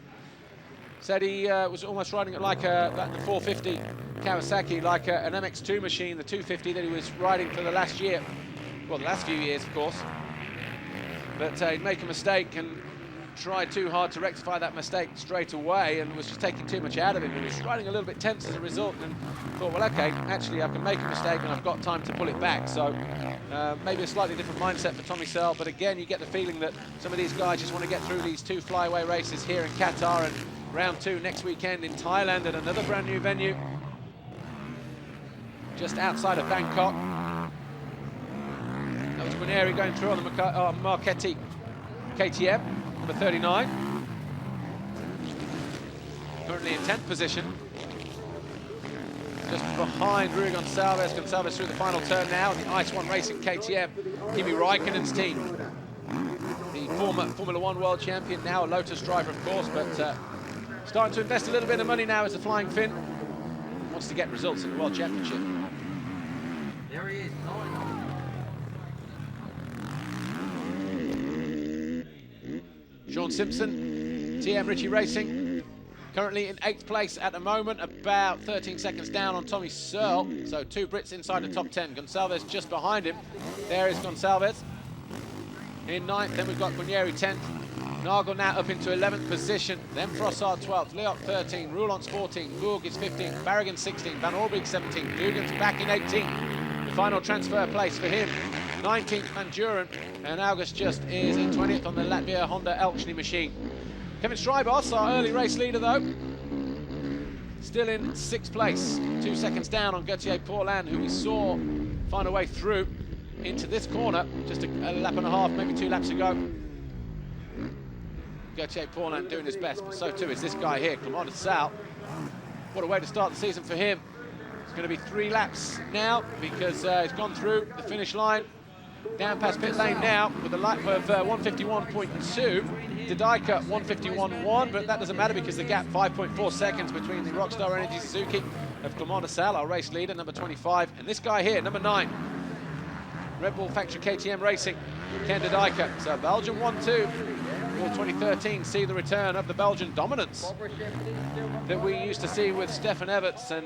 Said he was almost riding it like the 450 Kawasaki, like an MX2 machine, the 250 that he was riding for the last year. Well, the last few years, of course. But he'd make a mistake and tried too hard to rectify that mistake straight away and was just taking too much out of it. He was riding a little bit tense as a result and thought, well, okay, actually I can make a mistake and I've got time to pull it back. So maybe a slightly different mindset for Tommy Searle, but again, you get the feeling that some of these guys just want to get through these 2 flyaway races here in Qatar and round 2 next weekend in Thailand at another brand new venue just outside of Bangkok. That was Guarnieri going through on the Marchetti KTM, number 39. Currently in 10th position. Just behind Rui Gonçalves. Gonçalves through the final turn now in the Ice One Racing KTM. Kimi Raikkonen's team. The former Formula One world champion, now a Lotus driver, of course, but starting to invest a little bit of money now as the Flying Finn. Wants to get results in the World Championship. There he is. Sean Simpson, TM Richie Racing, currently in 8th place at the moment, about 13 seconds down on Tommy Searle. So 2 Brits inside the top 10. Gonçalves just behind him. There is Gonçalves in 9th. Then we've got Guarnieri 10th. Nagel now up into 11th position. Then Frossard 12th, Leoc 13, Roulance 14, Bourg is 15th, Barragan 16th, Van Horbeke 17th, Dugan's back in 18th. The final transfer place for him, 19th Van Duren, and August just is in 20th on the Latvia Honda Elksny machine. Kevin Strybos, our early race leader though, still in 6th place, 2 seconds down on Gauthier Paulin, who we saw find a way through into this corner just a lap and a half, maybe 2 laps ago. Gauthier Paulin doing his best, but so too is this guy here, Clement Desalle. What a way to start the season for him. It's going to be 3 laps now because he's gone through the finish line, down past pit lane now with a lap of 151.2. Desalle 151.1, but that doesn't matter because the gap 5.4 seconds between the Rockstar Energy Suzuki of Clément Desalle, our race leader, number 25. And this guy here, number 9, Red Bull Factory KTM Racing, Ken de Dijker. So Belgium 1-2 will 2013 see the return of the Belgian dominance that we used to see with Stefan Everts and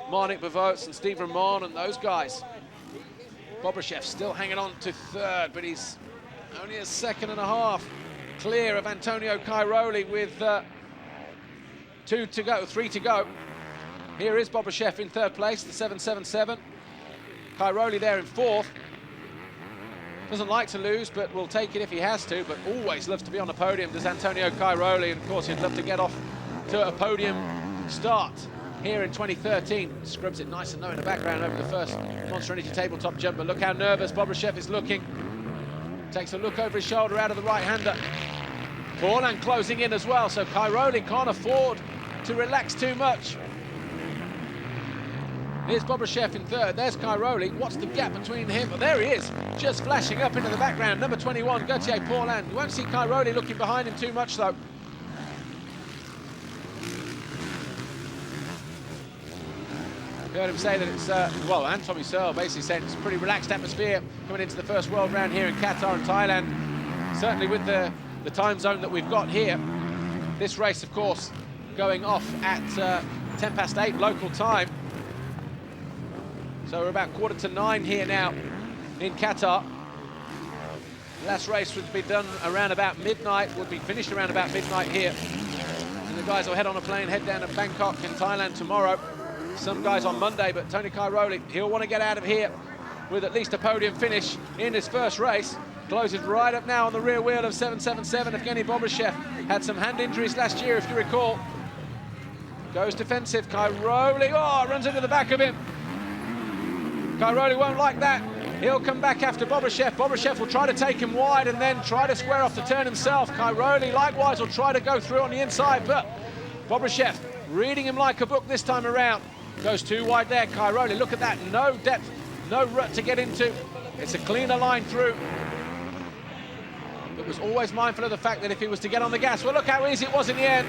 Marnik Bavots and Steve Ramon and those guys. Bobryshev still hanging on to 3rd, but he's only a 2.5 clear of Antonio Cairoli with 3 to go. Here is Bobryshev in 3rd place, the 777. Cairoli there in 4th. Doesn't like to lose, but will take it if he has to, but always loves to be on the podium, does Antonio Cairoli, and of course he'd love to get off to a podium start here in 2013. Scrubs it nice and low in the background over the first Monster Energy tabletop jump, but look how nervous Bobryshev is looking. Takes a look over his shoulder out of the right-hander. Paulin closing in as well, so Cairoli can't afford to relax too much. Here's Bobryshev in 3rd, there's Cairoli. What's the gap between him? Oh, there he is, just flashing up into the background. Number 21, Gauthier Paulin. You won't see Cairoli looking behind him too much though. Heard him say that it's, well, and Tommy Searle basically said it's a pretty relaxed atmosphere coming into the first world round here in Qatar and Thailand. Certainly with the time zone that we've got here. This race, of course, going off at 8:10 local time. So we're about 8:45 here now in Qatar. Last race would be done around about midnight, would be finished around about midnight here. And the guys will head on a plane, head down to Bangkok in Thailand tomorrow. Some guys on Monday, but Tony Cairoli, he'll want to get out of here with at least a podium finish in his first race. Closes right up now on the rear wheel of 777. Evgeny Bobryshev had some hand injuries last year, if you recall. Goes defensive, Cairoli, oh, runs into the back of him. Cairoli won't like that. He'll come back after Bobryshev. Bobryshev will try to take him wide and then try to square off the turn himself. Cairoli likewise will try to go through on the inside, but Bobryshev reading him like a book this time around. Goes too wide there, Cairoli, look at that, no depth, no rut to get into. It's a cleaner line through. But was always mindful of the fact that if he was to get on the gas, well, look how easy it was in the end.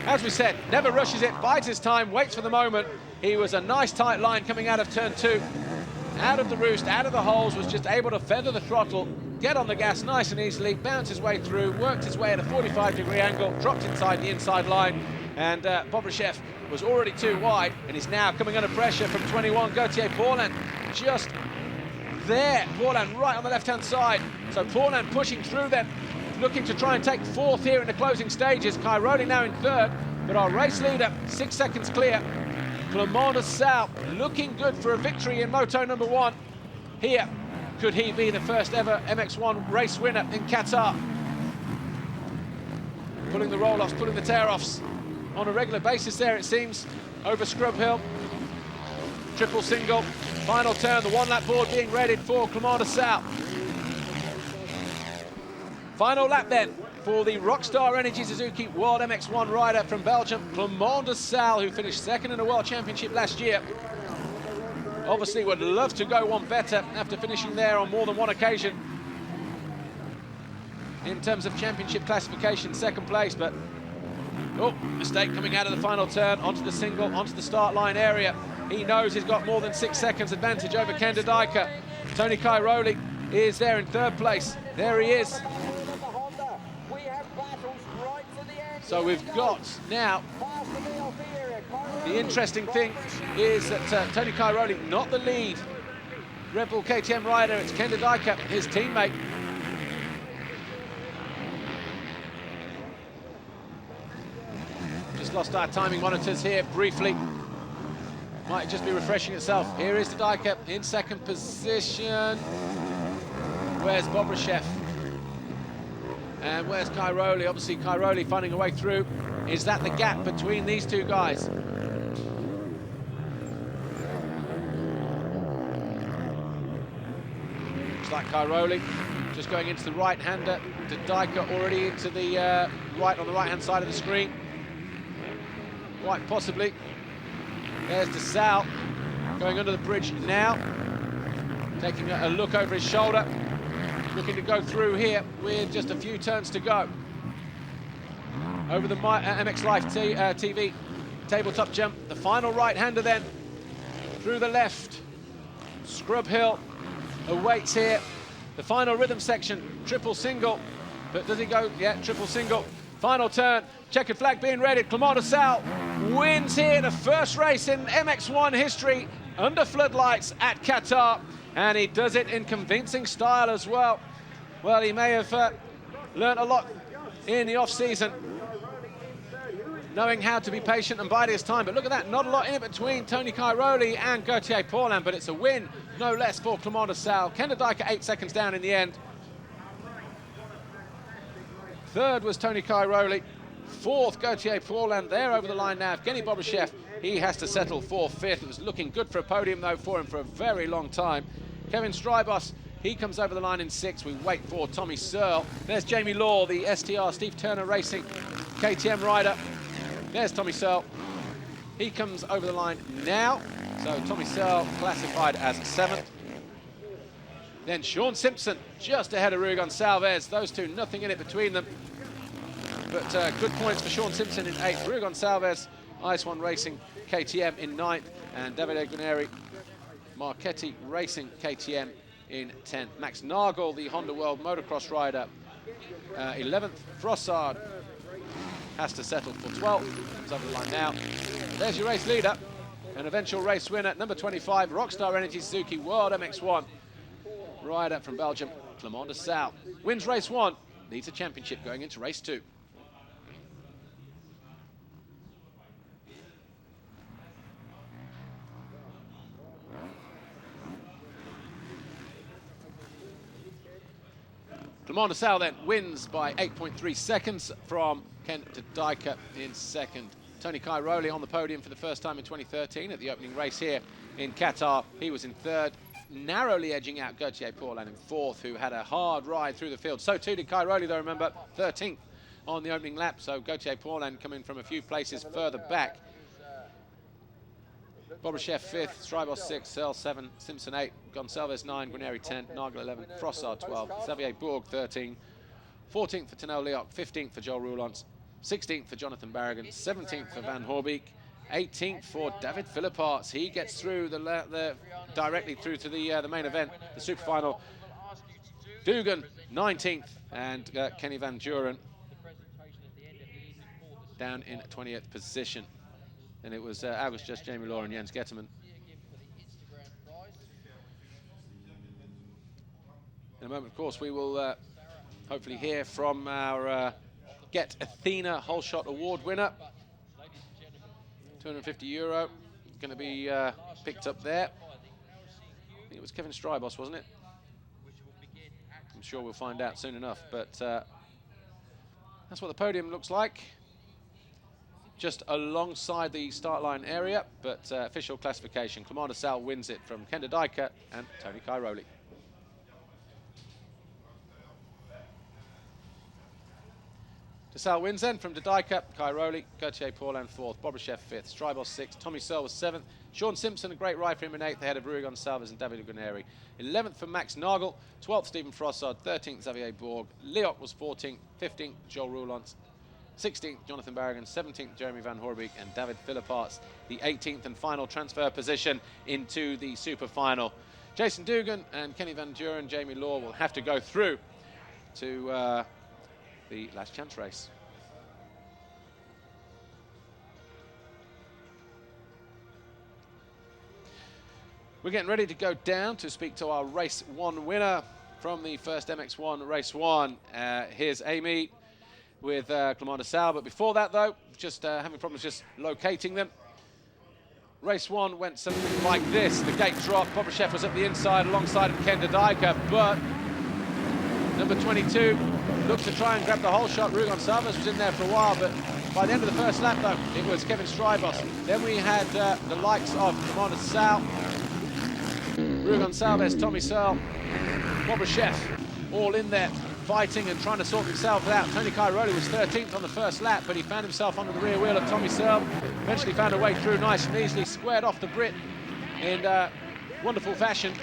As we said, never rushes it, bides his time, waits for the moment. He was a nice tight line coming out of turn 2. Out of the roost, out of the holes, was just able to feather the throttle, get on the gas nice and easily, bounce his way through, worked his way at a 45-degree angle, dropped inside the inside line, and Bobryshev was already too wide, and is now coming under pressure from 21, Gauthier Paulin, just there. Paulin right on the left-hand side. So Paulin pushing through them, looking to try and take 4th here in the closing stages. Cairoli now in 3rd, but our race leader 6 seconds clear. Clément Desalle looking good for a victory in Moto number 1 here. Could he be the first ever MX1 race winner in Qatar? Pulling the roll-offs, pulling the tear-offs on a regular basis there, it seems, over Scrub Hill. Triple single, final turn, the 1-lap board being readied for Clément Desalle. Final lap then for the Rockstar Energy Suzuki World MX1 rider from Belgium, Clément Desalle, who finished 2nd in the World Championship last year. Obviously would love to go one better after finishing there on more than one occasion in terms of championship classification, 2nd place, but oh, mistake coming out of the final turn, onto the single, onto the start line area. He knows he's got more than 6 seconds advantage over Ken de Dijker. Tony Cairoli is there in 3rd place. There he is. So we've got now, the interesting thing is that Tony Cairoli, not the lead Red Bull KTM rider, it's Ken de Dijker, his teammate. Just lost our timing monitors here briefly. Might just be refreshing itself. Here is de Dijker in 2nd position. Where's Bobryshev? And where's Cairoli? Obviously Cairoli finding a way through. Is that the gap between these two guys? Looks like Cairoli just going into the right-hander. De Dijker already into the right on the right-hand side of the screen. Quite possibly. There's Desalle going under the bridge now. Taking a look over his shoulder. Looking to go through here with just a few turns to go. Over the MX Live TV tabletop jump. The final right-hander then, through the left. Scrub hill awaits here. The final rhythm section, triple single. But does he go? Yeah, triple single. Final turn, checkered flag being readied. Clement Desalle wins here the first race in MX1 history under floodlights at Qatar. And he does it in convincing style as well. Well, he may have learnt a lot in the off-season, knowing how to be patient and bide his time. But look at that, not a lot in it between Tony Cairoli and Gauthier Paulin, but it's a win, no less, for Clement Desalle. Ken de Dijker 8 seconds down in the end. Third was Tony Cairoli. Fourth, Gauthier Paulin. They're over the line now. Evgeny Bobashev, he has to settle for fifth. It was looking good for a podium, though, for him for a very long time. Kevin Strybos, he comes over the line in sixth. We wait for Tommy Searle. There's Jamie Law, the STR Steve Turner Racing KTM rider. There's Tommy Searle. He comes over the line now. So Tommy Searle classified as seventh. Then Sean Simpson just ahead of Rui Gonçalves. Those two, nothing in it between them. But good points for Sean Simpson in eighth. Rui Gonçalves, IS1 Racing KTM in ninth. And Davide Guarneri, Marchetti Racing KTM in 10th. Max Nagel, the Honda World Motocross rider, 11th. Frossard has to settle for 12th. Comes over the line now. There's your race leader, an eventual race winner, number 25, Rockstar Energy Suzuki World MX1 rider from Belgium, Clement Desalle. Wins race 1, leads a championship going into race 2. Clement Desalle then wins by 8.3 seconds from Ken de Dijker in second. Tony Cairoli on the podium for the first time in 2013 at the opening race here in Qatar. He was in third, narrowly edging out Gauthier Paulin in fourth, who had a hard ride through the field. So too did Cairoli, though, remember, 13th on the opening lap. So Gauthier Paulin coming from a few places further back. Bobashev 5th, Strybos 6th, Searle 7, Simpson 8, Gonçalves 9, Guarneri 10, Nagel 11, Frossard 12, Xavier Bourg 13, 14th for Tanel Leoc, 15th for Joel Roulants, 16th for Jonathan Barragan, 17th for Van Horbeek, 18th for David Philipparts. He gets through directly through to the main event, the super final. Dugan 19th, and Kenny Van Duren down in 20th position. And it was just Jamie Law and Jens Getterman. In a moment, of course, we will hopefully hear from our Get Athena Whole Shot Award winner. €250 going to be picked up there. I think it was Kevin Strybos, wasn't it? I'm sure we'll find out soon enough, but that's what the podium looks like. Just alongside the start line area, but official classification. Clement Desalle wins it from Ken de Dijker and Tony Cairoli. Desalle wins then from de Dijker, Cairoli, Gauthier Paulin 4th, Bobashev 5th, Strybos 6th, Tommy Searle was 7th, Sean Simpson, a great ride for him in 8th, ahead of Rui Gonçalves and David Guarneri. 11th for Max Nagel, 12th Stephen Frossard, 13th Xavier Bourg, Leoc was 14th, 15th Joel Roulants, 16th Jonathan Barragan, 17th Jeremy Van Horbeek, and David Philipparts, the 18th and final transfer position into the super final. Jason Dugan and Kenny Van Duren, Jamie Law will have to go through to the last chance race. We're getting ready to go down to speak to our race 1 winner from the first MX1 race 1. Here's Amy with Clement Desalle, but before that, though, just having problems just locating them. Race 1 went something like this. The gate dropped, Bobashev was up the inside alongside of Ken de Dijker, but number 22 looked to try and grab the whole shot. Rui Gonçalves was in there for a while, but by the end of the first lap, though, it was Kevin Strybos. Then we had the likes of Clement Desalle, Rui Gonçalves, Tommy Searle, Bobashev, all in there, fighting and trying to sort themselves out. Tony Cairoli was 13th on the first lap, but he found himself under the rear wheel of Tommy Searle. Eventually found a way through nice and easily, squared off the Brit in wonderful fashion,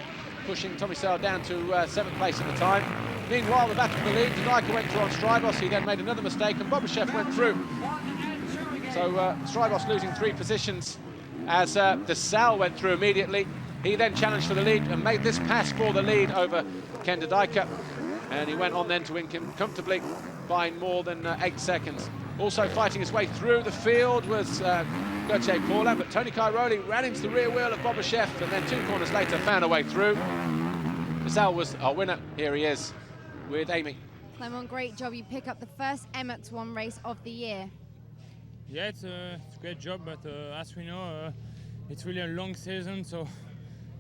pushing Tommy Searle down to 7th place at the time. Meanwhile, the back of the lead, de Dijker went through on Strybos. He then made another mistake, and Bobashev went through. So Strybos losing 3 positions as Desalle went through immediately. He then challenged for the lead and made this pass for the lead over Ken Desalle. And he went on then to win comfortably by more than 8 seconds. Also fighting his way through the field was Gauthier Paulin, but Tony Cairoli ran into the rear wheel of Bobashev and then 2 corners later found a way through. Desalle was our winner. Here he is with Amy. Clement, great job. You pick up the first MX1 race of the year. Yeah, it's a great job, but as we know, it's really a long season. So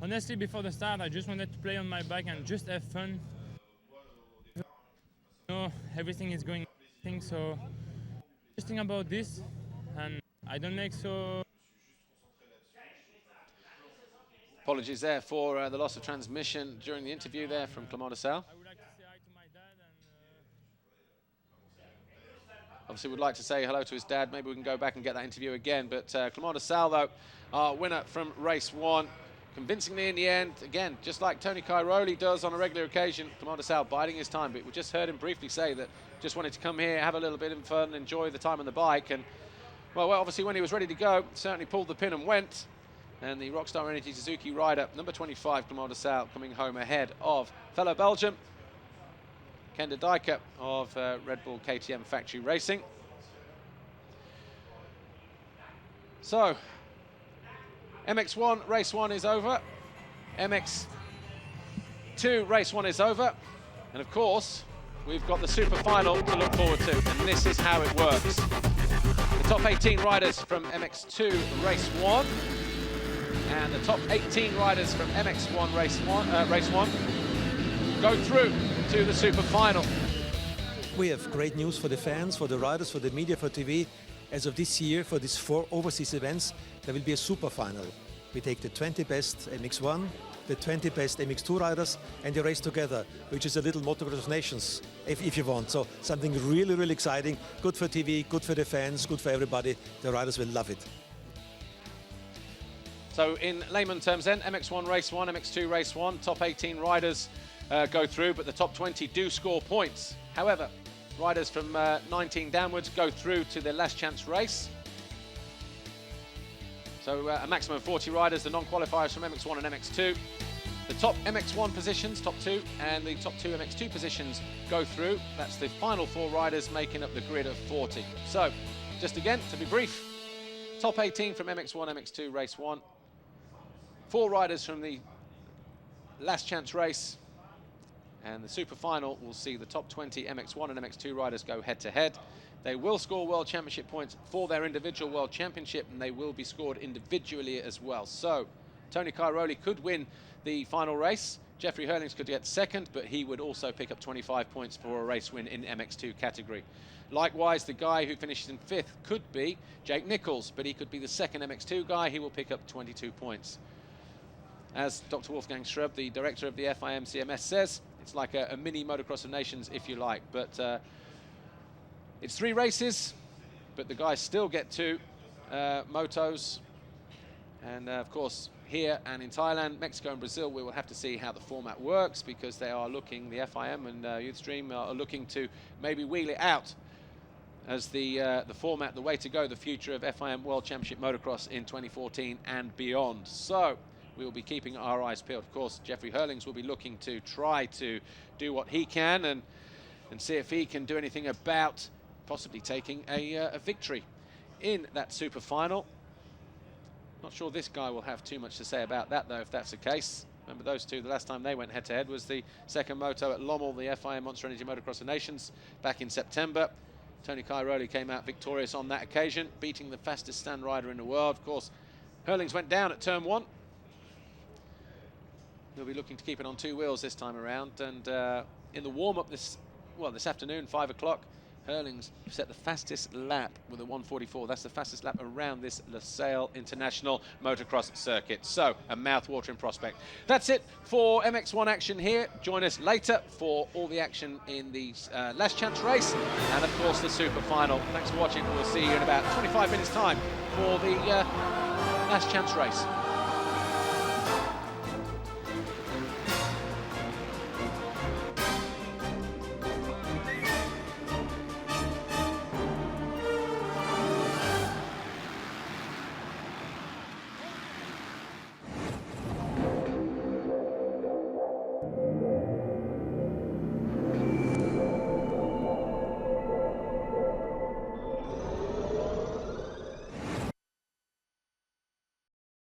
honestly, before the start, I just wanted to play on my bike and just have fun. You know, everything is going, so just think about this, and I don't make so. Apologies there for the loss of transmission during the interview there from Clement Desalle. I would like to say hi to my dad, and Obviously would like to say hello to his dad. Maybe we can go back and get that interview again. But Clement Desalle, though, our winner from race 1, convincingly in the end. Again, just like Tony Cairoli does on a regular occasion, Clement Desalle biding his time. But we just heard him briefly say that just wanted to come here, have a little bit of fun, enjoy the time on the bike. And, well, obviously when he was ready to go, certainly pulled the pin and went. And the Rockstar Energy Suzuki rider, number 25, Clement Desalle, coming home ahead of fellow Belgium, Ken Desalle of Red Bull KTM Factory Racing. So, MX1 race 1 is over. MX2 race 1 is over. And of course, we've got the super final to look forward to. And this is how it works. The top 18 riders from MX2 race 1. And the top 18 riders from MX1 race 1 go through to the super final. We have great news for the fans, for the riders, for the media, for TV. As of this year, for these 4 overseas events, there will be a super final. We take the 20 best MX1, the 20 best MX2 riders, and they race together, which is a little Motocross of Nations, if you want. So something really, really exciting, good for TV, good for the fans, good for everybody. The riders will love it. So in layman terms then, MX1 race 1, MX2 race 1, top 18 riders go through, but the top 20 do score points. However, riders from 19 downwards go through to their last chance race. So a maximum of 40 riders, the non-qualifiers from MX1 and MX2. The top MX1 positions, top 2, and the top 2 MX2 positions go through. That's the final 4 riders making up the grid of 40. So, just again, to be brief, top 18 from MX1, MX2 race 1. 4 riders from the last chance race, and the super final will see the top 20 MX1 and MX2 riders go head to head. They will score World Championship points for their individual World Championship, and they will be scored individually as well. So Tony Cairoli could win the final race. Jeffrey Hurlings could get second, but he would also pick up 25 points for a race win in MX2 category. Likewise, the guy who finishes in 5th could be Jake Nichols, but he could be the second MX2 guy. He will pick up 22 points. As Dr. Wolfgang Schrub, the director of the FIM CMS, says, it's like a mini Motocross of Nations, if you like. But it's 3 races, but the guys still get 2 motos. And of course, here and in Thailand, Mexico and Brazil, we will have to see how the format works, because they are looking, the FIM and Youthstream are looking to maybe wheel it out as the format, the way to go, the future of FIM World Championship Motocross in 2014 and beyond. So we will be keeping our eyes peeled. Of course, Jeffrey Hurlings will be looking to try to do what he can and see if he can do anything about possibly taking a victory in that super final. Not sure this guy will have too much to say about that, though, if that's the case. Remember, those two, the last time they went head-to-head was the second moto at Lommel, the FIM Monster Energy Motocross of Nations, back in September. Tony Cairoli came out victorious on that occasion, beating the fastest stand rider in the world. Of course, Hurlings went down at turn 1. He'll be looking to keep it on 2 wheels this time around. And in the warm-up this afternoon, 5 o'clock, Hurlings set the fastest lap with a 1:44. That's the fastest lap around this Desalle International Motocross circuit. So, a mouth-watering prospect. That's it for MX1 action here. Join us later for all the action in the last chance race and, of course, the super final. Thanks for watching. We'll see you in about 25 minutes' time for the last chance race.